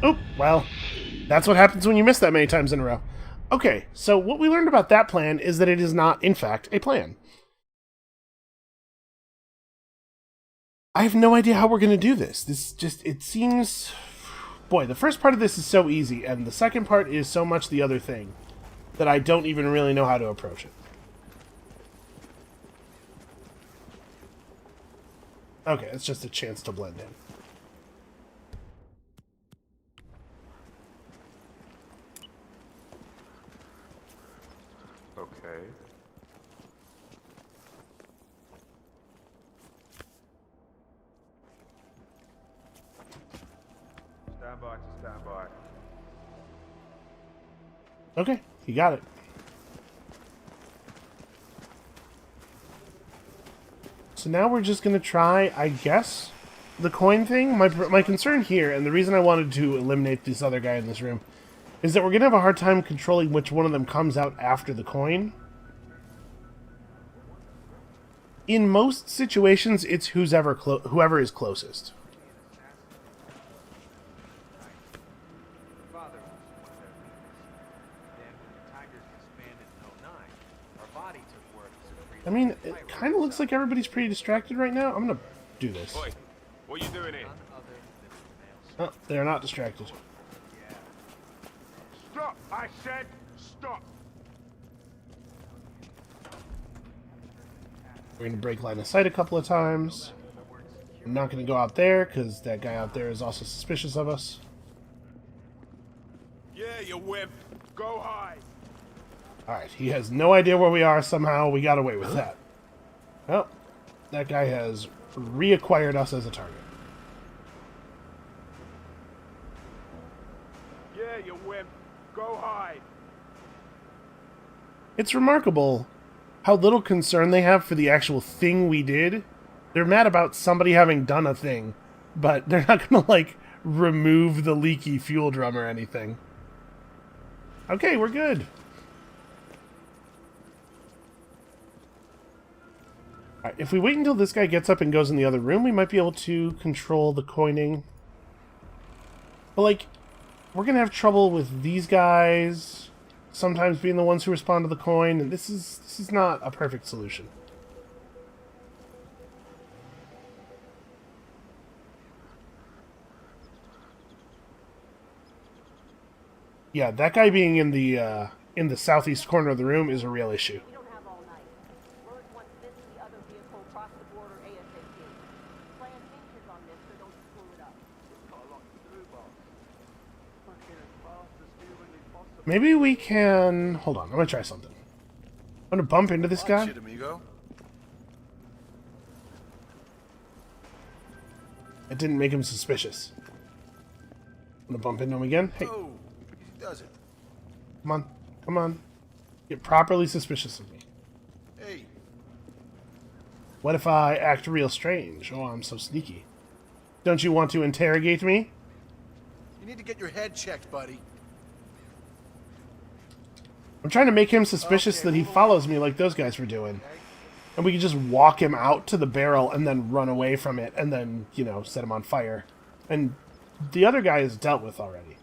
Oop, well, that's what happens when you miss that many times in a row. Okay, so what we learned about that plan is that it is not, in fact, a plan. I have no idea how we're going to do this. It seems... Boy, the first part of this is so easy, and the second part is so much the other thing that I don't even really know how to approach it. Okay, it's just a chance to blend in. Okay. Stand by to stand by. Okay, you got it. So now we're just going to try, I guess, the coin thing. My concern here, and the reason I wanted to eliminate this other guy in this room, is that we're going to have a hard time controlling which one of them comes out after the coin. In most situations, it's whoever is closest. I mean, it kind of looks like everybody's pretty distracted right now. I'm going to do this. Oi, what are you doing here? Oh, they're not distracted. Stop! I said stop! We're going to break line of sight a couple of times. I'm not going to go out there, because that guy out there is also suspicious of us. Yeah, you wimp. Go hide. Alright, he has no idea where we are. Somehow we got away with that. Well, that guy has reacquired us as a target. Yeah, you wimp. Go hide. It's remarkable how little concern they have for the actual thing we did. They're mad about somebody having done a thing, but they're not going to, like, remove the leaky fuel drum or anything. Okay, we're good. Alright, if we wait until this guy gets up and goes in the other room, we might be able to control the coining. But, like, we're gonna have trouble with these guys sometimes being the ones who respond to the coin, and this is not a perfect solution. Yeah, that guy being in the southeast corner of the room is a real issue. Maybe we can... Hold on, I'm gonna try something. I'm gonna bump into this guy. Shit, amigo. It didn't make him suspicious. I'm gonna bump into him again. Hey, Oh, he does it. come on, come on. Get properly suspicious of me. Hey, What if I act real strange? Oh, I'm so sneaky. Don't you want to interrogate me? you need to get your head checked, buddy. I'm trying to make him suspicious that he follows me like those guys were doing. And we can just walk him out to the barrel and then run away from it and then, you know, set him on fire. And the other guy is dealt with already.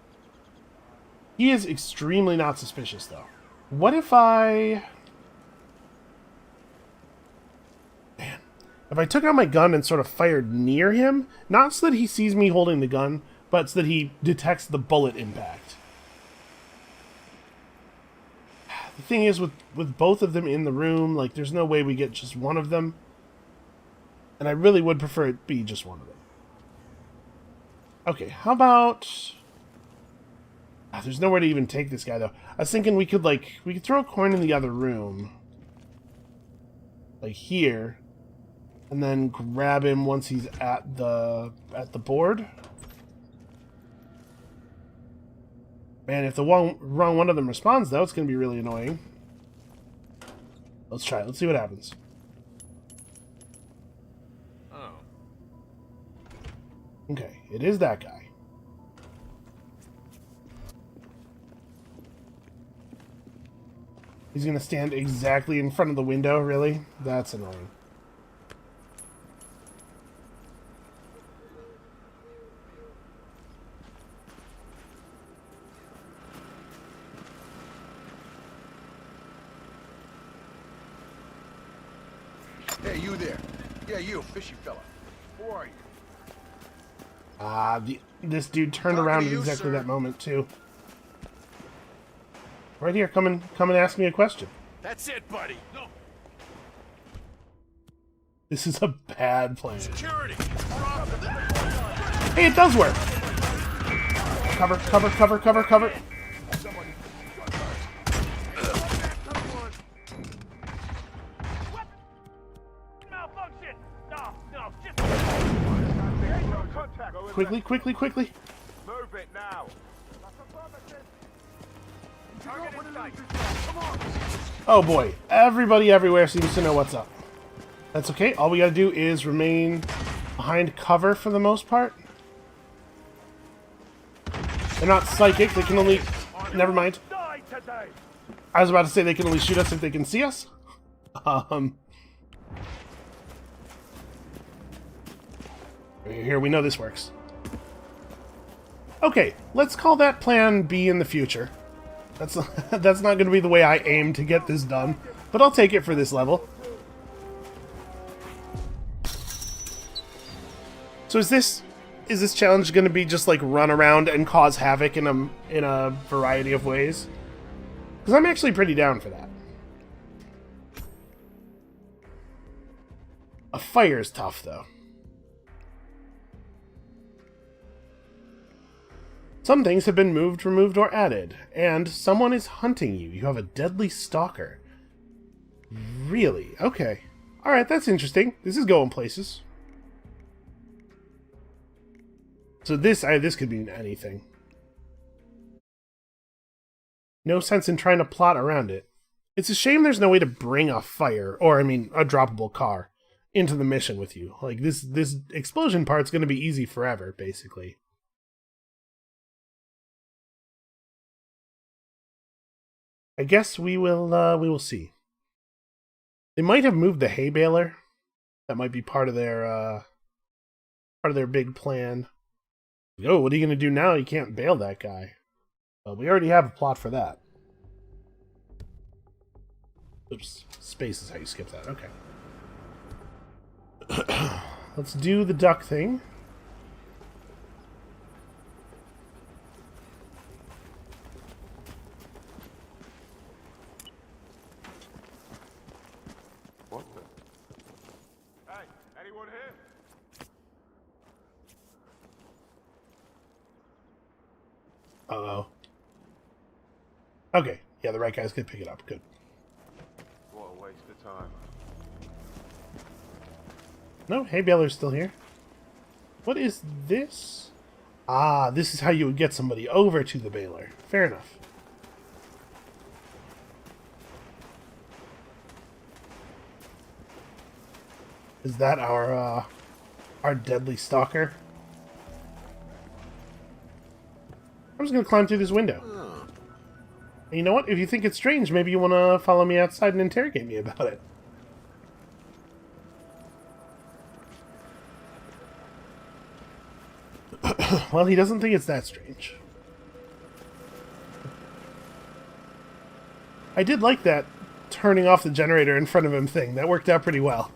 He is extremely not suspicious, though. What if I... Man. If I took out my gun and sort of fired near him, not so that he sees me holding the gun, but so that he detects the bullet impact. The thing is, with both of them in the room, like, there's no way we get just one of them. And I really would prefer it be just one of them. Okay, how about... there's nowhere to even take this guy, though. I was thinking we could throw a coin in the other room. Like here. And then grab him once he's at the board. Man, if the wrong one of them responds, though, it's going to be really annoying. Let's try it. Let's see what happens. Oh. Okay, it is that guy. He's going to stand exactly in front of the window, really? That's annoying. Hey, you there. Yeah, you, fishy fella. Who are you? This dude turned Talking around to at you, exactly sir. that moment, too. Right here, come and ask me a question. That's it, buddy. No. This is a bad plan. Security. Hey, it does work! Cover, cover, cover, cover, cover. Malfunction. No, just... Quickly, quickly, quickly. Move it now. Oh boy, everybody everywhere seems to know what's up. That's okay, all we gotta do is remain behind cover for the most part. They're not psychic, they can only... Never mind. I was about to say they can only shoot us if they can see us. Here, we know this works. Okay, let's call that plan B in the future. That's not going to be the way I aim to get this done, but I'll take it for this level. So is this challenge going to be just like run around and cause havoc in a variety of ways? Because I'm actually pretty down for that. A fire is tough, though. Some things have been moved, removed, or added, and someone is hunting you. You have a deadly stalker. Really? Okay. Alright, that's interesting. This is going places. So this could mean anything. No sense in trying to plot around it. It's a shame there's no way to bring a fire, or I mean, a droppable car, into the mission with you. Like, this explosion part's gonna be easy forever, basically. I guess we will see. They might have moved the hay baler. That might be part of their big plan. Oh, what are you gonna do now? You can't bail that guy. Well, we already have a plot for that. Oops, space is how you skip that. Okay. Let's do the duck thing. What the? Hey, anyone here? Uh-oh. Okay, yeah, the right guy's gonna pick it up. Good. What a waste of time. No, hay baler's still here. What is this? Ah, this is how you would get somebody over to the baler. Fair enough. Is that our deadly stalker? I'm just gonna climb through this window. And you know what? If you think it's strange, maybe you want to follow me outside and interrogate me about it. Well, he doesn't think it's that strange. I did like that turning off the generator in front of him thing. That worked out pretty well.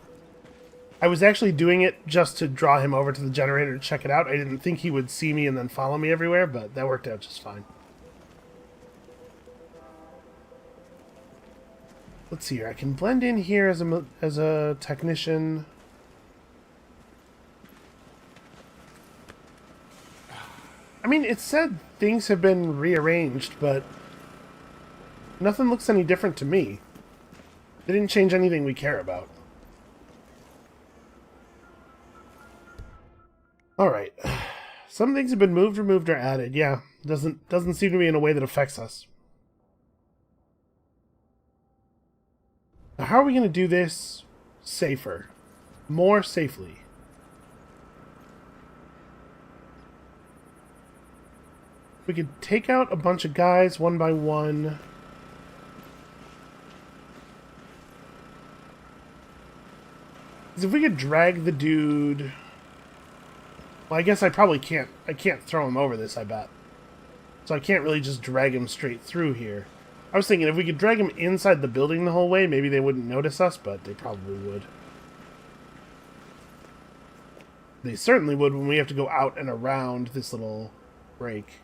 I was actually doing it just to draw him over to the generator to check it out. I didn't think he would see me and then follow me everywhere, but that worked out just fine. Let's see here. I can blend in here as a technician. I mean, it said things have been rearranged, but nothing looks any different to me. They didn't change anything we care about. Alright. Some things have been moved, removed, or added. Yeah, doesn't seem to be in a way that affects us. Now, how are we going to do this safer? More safely? We could take out a bunch of guys one by one. Because if we could drag the dude... Well, I guess I probably can't. I can't throw him over this, I bet. So I can't really just drag him straight through here. I was thinking if we could drag him inside the building the whole way, maybe they wouldn't notice us, but they probably would. They certainly would when we have to go out and around this little break.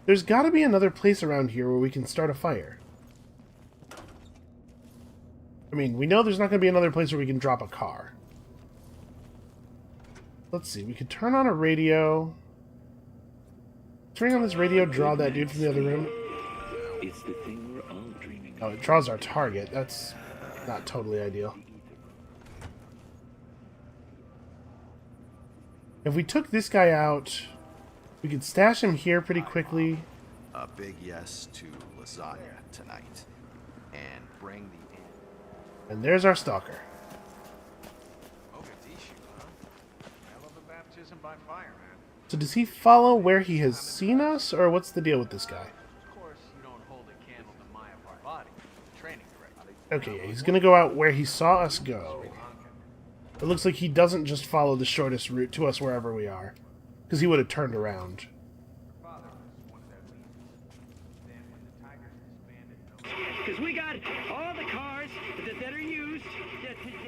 There's got to be another place around here where we can start a fire. I mean, we know there's not going to be another place where we can drop a car. Let's see, we could turn on a radio. Turning on this radio, draw that dude from the other room. It's the thing we're all dreaming of. Oh, it draws our target. That's not totally ideal. If we took this guy out, we could stash him here pretty quickly. A big yes to lasagna tonight. And bring the... And there's our stalker. By fire, man. So does he follow where he has seen us, or what's the deal with this guy? Of course, you don't hold a candle to my of our body. Training directly. Okay, yeah, he's gonna go out where he saw us go. It looks like he doesn't just follow the shortest route to us wherever we are, because he would have turned around. Because we got all the cars that are used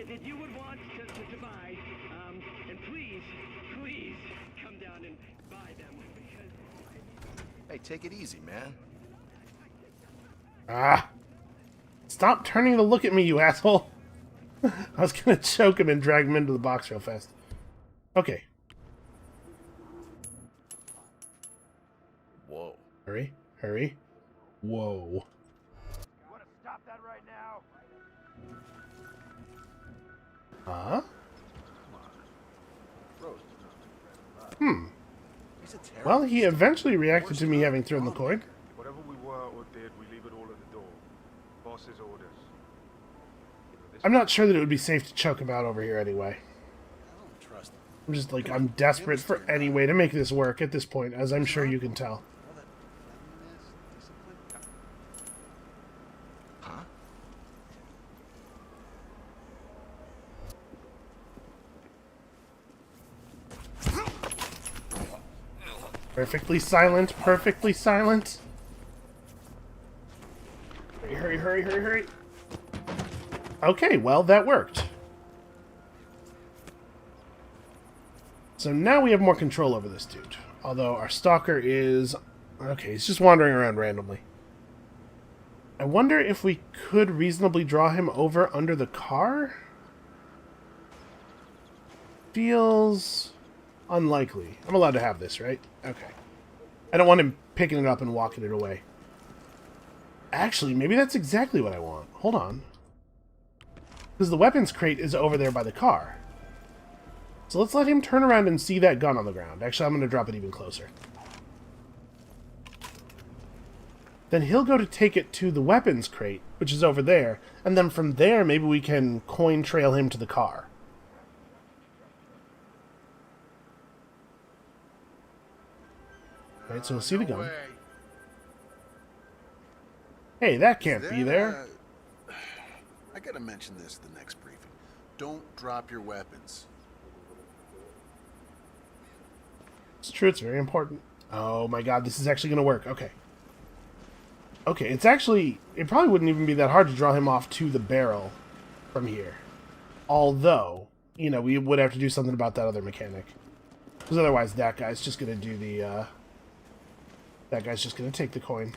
that you would want to buy. And please come down and buy them. Because... Hey, take it easy, man. Ah! Stop turning to look at me, you asshole! I was gonna choke him and drag him into the box real fast. Okay. Whoa. Hurry, hurry. Whoa. You want to stop that right now? Huh? Well, he eventually reacted to me having thrown the coin. Whatever we were or did, we leave it all at the door. Boss's orders. I'm not sure that it would be safe to choke him out over here anyway. I'm just like, I'm desperate for any way to make this work at this point, as I'm sure you can tell. Perfectly silent, perfectly silent. Hurry, hurry, hurry, hurry, hurry. Okay, well, that worked. So now we have more control over this dude. Although our stalker is... Okay, he's just wandering around randomly. I wonder if we could reasonably draw him over under the car? Feels unlikely. I'm allowed to have this, right? Okay. I don't want him picking it up and walking it away. Actually, maybe that's exactly what I want. Hold on. Because the weapons crate is over there by the car. So let's let him turn around and see that gun on the ground. Actually, I'm going to drop it even closer. Then he'll go to take it to the weapons crate, which is over there. And then from there, maybe we can coin trail him to the car. Alright, so we'll see the gun. Hey, that can't be there. I gotta mention this at the next briefing. Don't drop your weapons. It's true, it's very important. Oh my god, this is actually going to work. Okay. Okay, it's actually... It probably wouldn't even be that hard to draw him off to the barrel from here. Although, you know, we would have to do something about that other mechanic. Because otherwise that guy's just going to do the... That guy's just going to take the coin.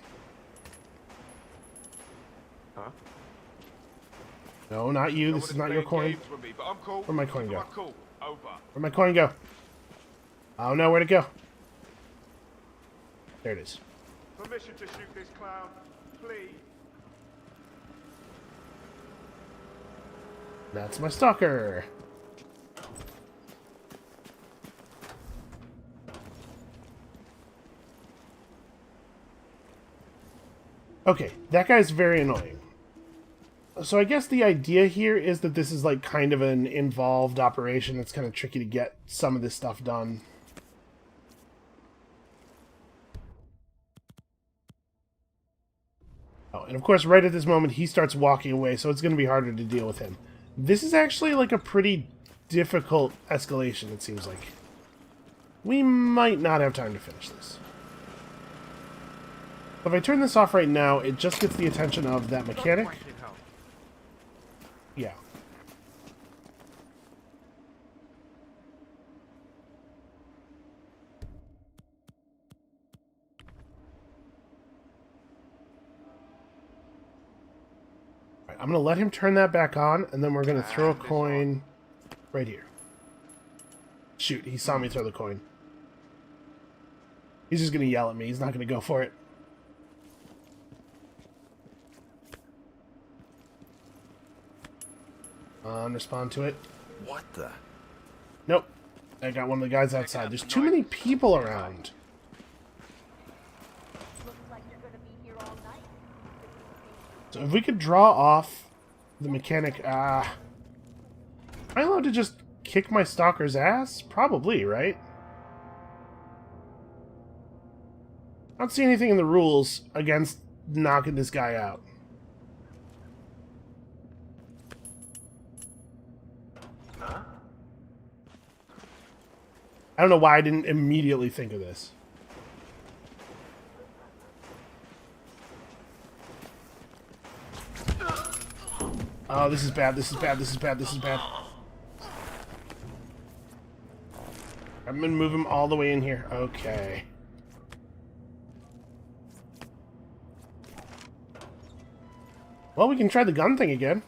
Huh? No, not you. This is not your coin. Where'd my coin go? Where'd my coin go? Oh no, where'd it go? There it is. Permission to shoot this clown, please. That's my stalker. Okay, that guy's very annoying. So I guess the idea here is that this is like kind of an involved operation. It's kind of tricky to get some of this stuff done. Oh, and of course right at this moment he starts walking away, so it's going to be harder to deal with him. This is actually like a pretty difficult escalation, it seems like. We might not have time to finish this. If I turn this off right now, it just gets the attention of that mechanic. Yeah. Right, I'm going to let him turn that back on, and then we're going to throw a coin right here. Shoot, he saw me throw the coin. He's just going to yell at me. He's not going to go for it. Respond to it. What the? Nope. I got one of the guys outside. There's too many people around. So if we could draw off the mechanic... am I allowed to just kick my stalker's ass? Probably, right? I don't see anything in the rules against knocking this guy out. I don't know why I didn't immediately think of this. Oh, this is bad, this is bad, this is bad, this is bad. I'm gonna move him all the way in here. Okay. Well, we can try the gun thing again.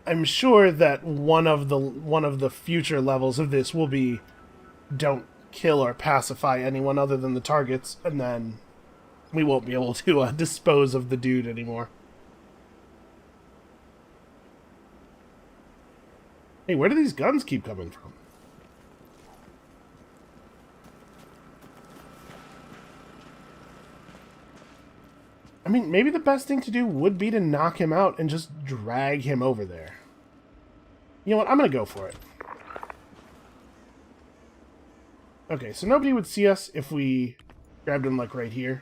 I'm sure that one of the future levels of this will be don't kill or pacify anyone other than the targets, and then we won't be able to dispose of the dude anymore. Hey, where do these guns keep coming from? I mean, maybe the best thing to do would be to knock him out and just drag him over there. You know what? I'm going to go for it. Okay, so nobody would see us if we grabbed him, like, right here.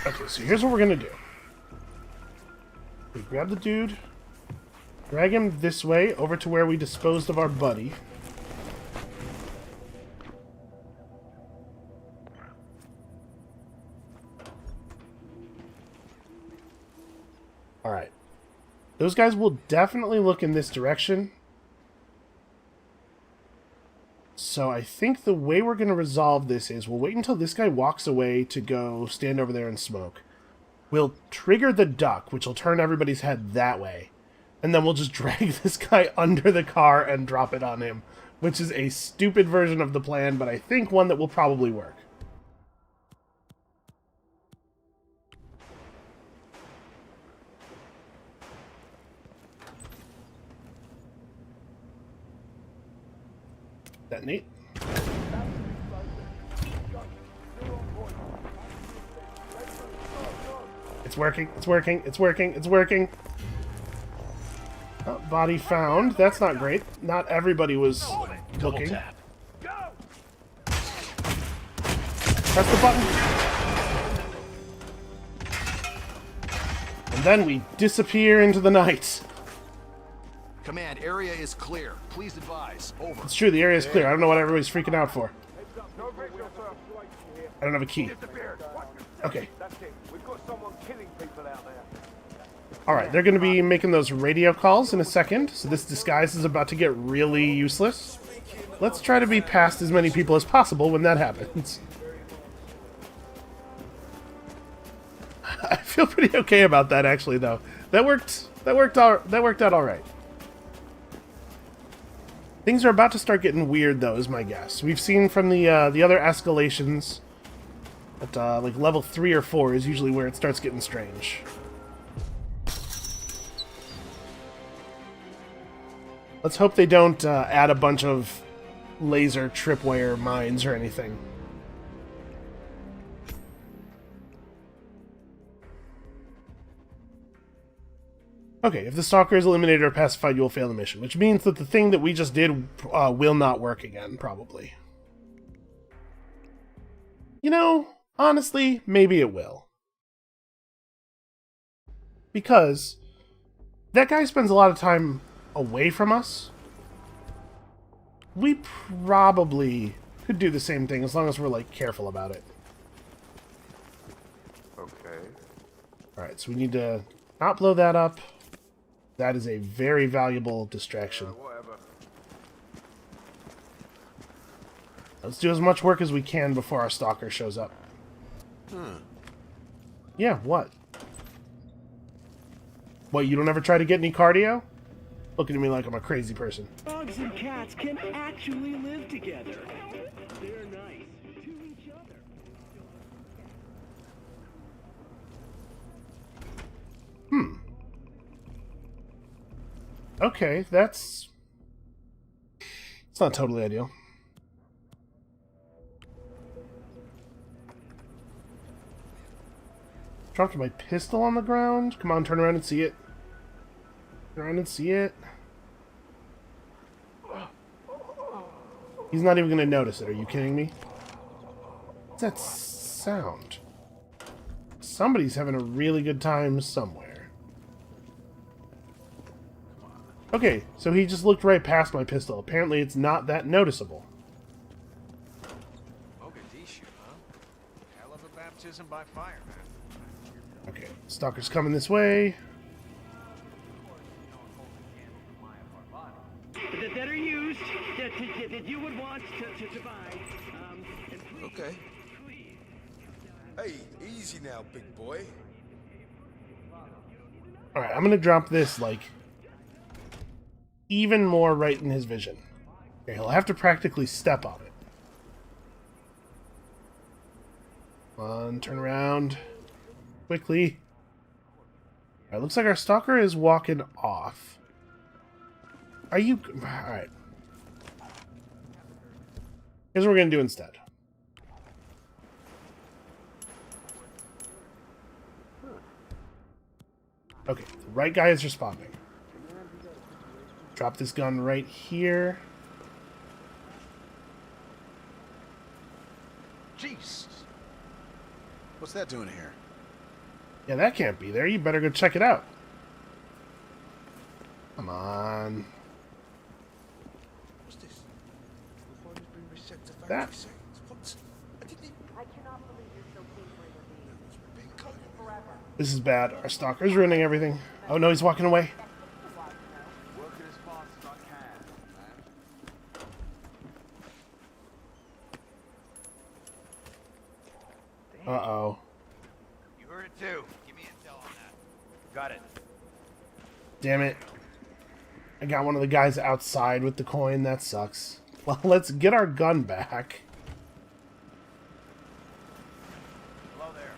Okay, so here's what we're gonna do. We grab the dude, drag him this way over to where we disposed of our buddy. Alright. Those guys will definitely look in this direction. So I think the way we're going to resolve this is we'll wait until this guy walks away to go stand over there and smoke. We'll trigger the duck, which will turn everybody's head that way. And then we'll just drag this guy under the car and drop it on him, which is a stupid version of the plan, but I think one that will probably work. Detonate. It's working, it's working, it's working, it's working. Oh, body found. That's not great. Not everybody was looking. Press the button. And then we disappear into the night. Command, area is clear. Please advise. Over. It's true, the area is clear. I don't know what everybody's freaking out for. I don't have a key. Okay. Alright, they're going to be making those radio calls in a second, so this disguise is about to get really useless. Let's try to be past as many people as possible when that happens. I feel pretty okay about that, actually, though. That worked out alright. Things are about to start getting weird, though, is my guess. We've seen from the other escalations that like level 3 or 4 is usually where it starts getting strange. Let's hope they don't add a bunch of laser tripwire mines or anything. Okay, if the stalker is eliminated or pacified, you will fail the mission, which means that the thing that we just did will not work again, probably. You know, honestly, maybe it will. Because that guy spends a lot of time away from us. We probably could do the same thing as long as we're, like, careful about it. Okay. Alright, so we need to not blow that up. That is a very valuable distraction. Whatever. Let's do as much work as we can before our stalker shows up. Yeah, what? What, you don't ever try to get any cardio? Looking at me like I'm a crazy person. Dogs and cats can actually live together. They're nice to each other. Okay, that's... It's not totally ideal. Dropped my pistol on the ground. Come on, turn around and see it. Turn around and see it. He's not even going to notice it. Are you kidding me? What's that sound? Somebody's having a really good time somewhere. Okay, so he just looked right past my pistol. Apparently it's not that noticeable. Mogadishu, huh? Hell of a baptism by fire, man. Okay, stalker's coming this way. That are used, that you would want to buy. And please, Okay. Hey, easy now, big boy. Alright, I'm going to drop this, like, even more right in his vision. Okay, he'll have to practically step on it. Come on, turn around. Quickly. Alright, looks like our stalker is walking off. Are you... Alright. Here's what we're going to do instead. Okay, the right guy is responding. Drop this gun right here. Jesus. What's that doing here? Yeah, that can't be there. You better go check it out. Come on. What's this? Your phone has been reset to That. factory settings. What? I didn't even... I cannot believe you're so capering of these. It's being coded. Forever. This is bad. Our stalker's ruining everything. Oh no, he's walking away. Working as fast as I can, man. Uh-oh. You heard it too. Give me intel on that. Got it. Damn it. I got one of the guys outside with the coin. That sucks. Well, let's get our gun back. Hello there.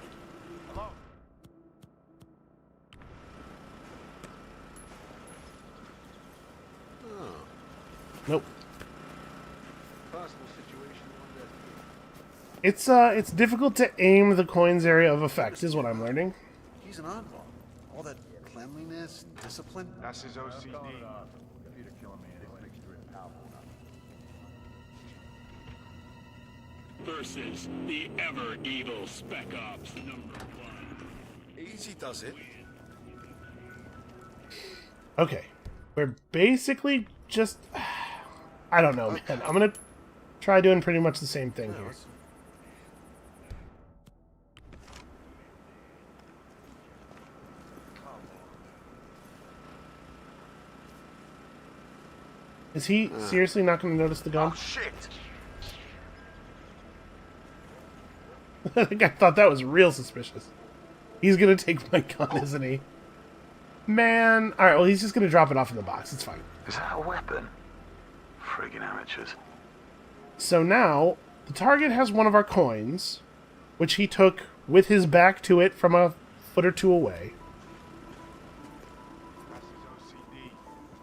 Hello. Nope. Possible situation one day. It's difficult to aim the coin's area of effect, is what I'm learning. He's an oddball. All that cleanliness and discipline. That's his OCD. Versus the ever-evil Spec Ops #1. Easy does it. Okay. We're basically just... I don't know, man. I'm gonna try doing pretty much the same thing here. Is he seriously not going to notice the gun? Oh, shit! I think I thought that was real suspicious. He's going to take my gun, isn't he? Man. Alright, well, he's just going to drop it off in the box. It's fine. Is that a weapon? Friggin' amateurs. So now, the target has one of our coins, which he took with his back to it from a foot or two away,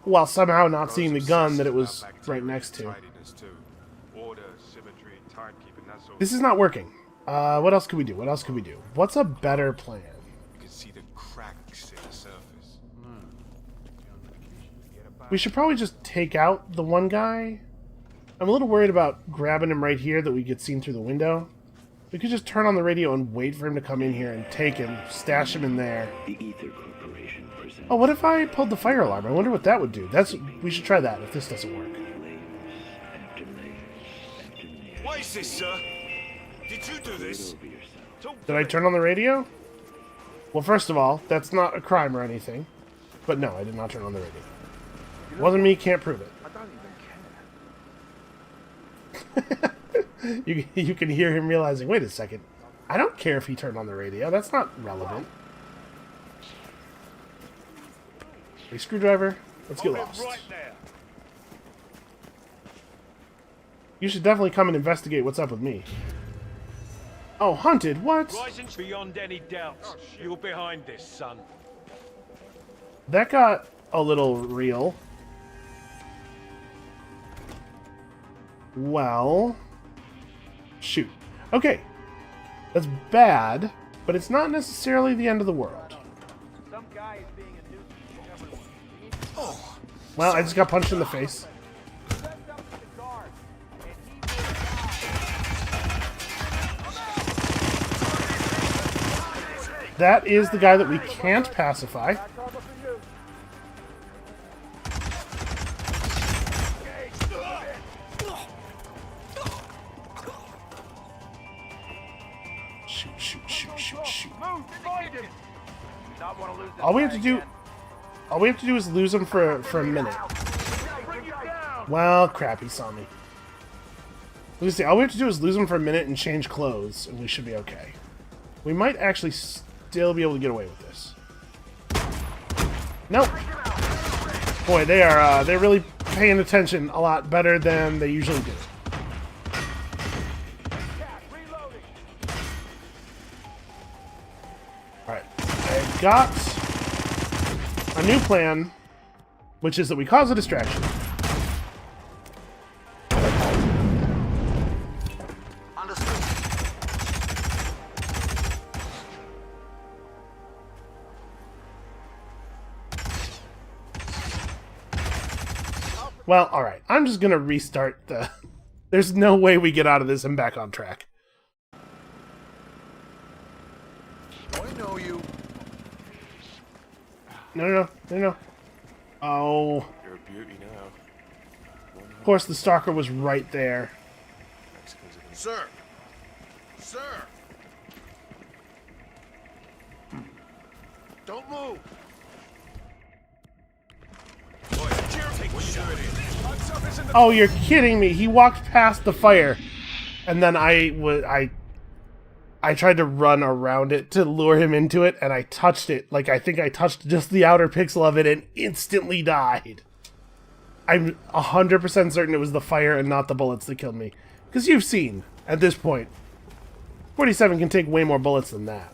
while somehow not seeing the gun that it was right next to. This is not working. What else can we do? What else can we do? What's a better plan? You can see the cracks in the surface. We should probably just take out the one guy. I'm a little worried about grabbing him right here that we get seen through the window. We could just turn on the radio and wait for him to come in here and take him, stash him in there. The Ether Corporation presents. Oh, what if I pulled the fire alarm? I wonder what that would do. We should try that if this doesn't work. What is this, sir? Did you do this? Did I turn on the radio? Well, first of all, that's not a crime or anything. But no, I did not turn on the radio. It wasn't me, can't prove it. I don't even care. You can hear him realizing, wait a second, I don't care if he turned on the radio. That's not relevant. A screwdriver. Let's get lost. Right there. You should definitely come and investigate what's up with me. Oh, hunted? What? Rising beyond any doubt. You're behind this, son. That got a little real. Well... shoot. Okay. That's bad, but it's not necessarily the end of the world. Some guy is being a nuisance. Oh. Well, I just got punched in the face. That is the guy that we can't pacify. Shoot, shoot, shoot, shoot, shoot. All we have to do is lose him for a minute. Well, crap, he saw me. Let me see. All we have to do is lose him for a minute and change clothes, and we should be okay. We might actually still be able to get away with this. Nope. Boy, they're really paying attention a lot better than they usually do. Alright. I've got a new plan, which is that we cause a distraction. Well, alright. I'm just gonna restart the... There's no way we get out of this and back on track. I know you. No. Oh. You're a beauty now. Of course, the stalker was right there. Sir! Sir! Don't move! Oh, you're kidding me. He walked past the fire. And then I tried to run around it to lure him into it, and I touched it. Like, I think I touched just the outer pixel of it and instantly died. I'm 100% certain it was the fire and not the bullets that killed me. Because you've seen, at this point, 47 can take way more bullets than that.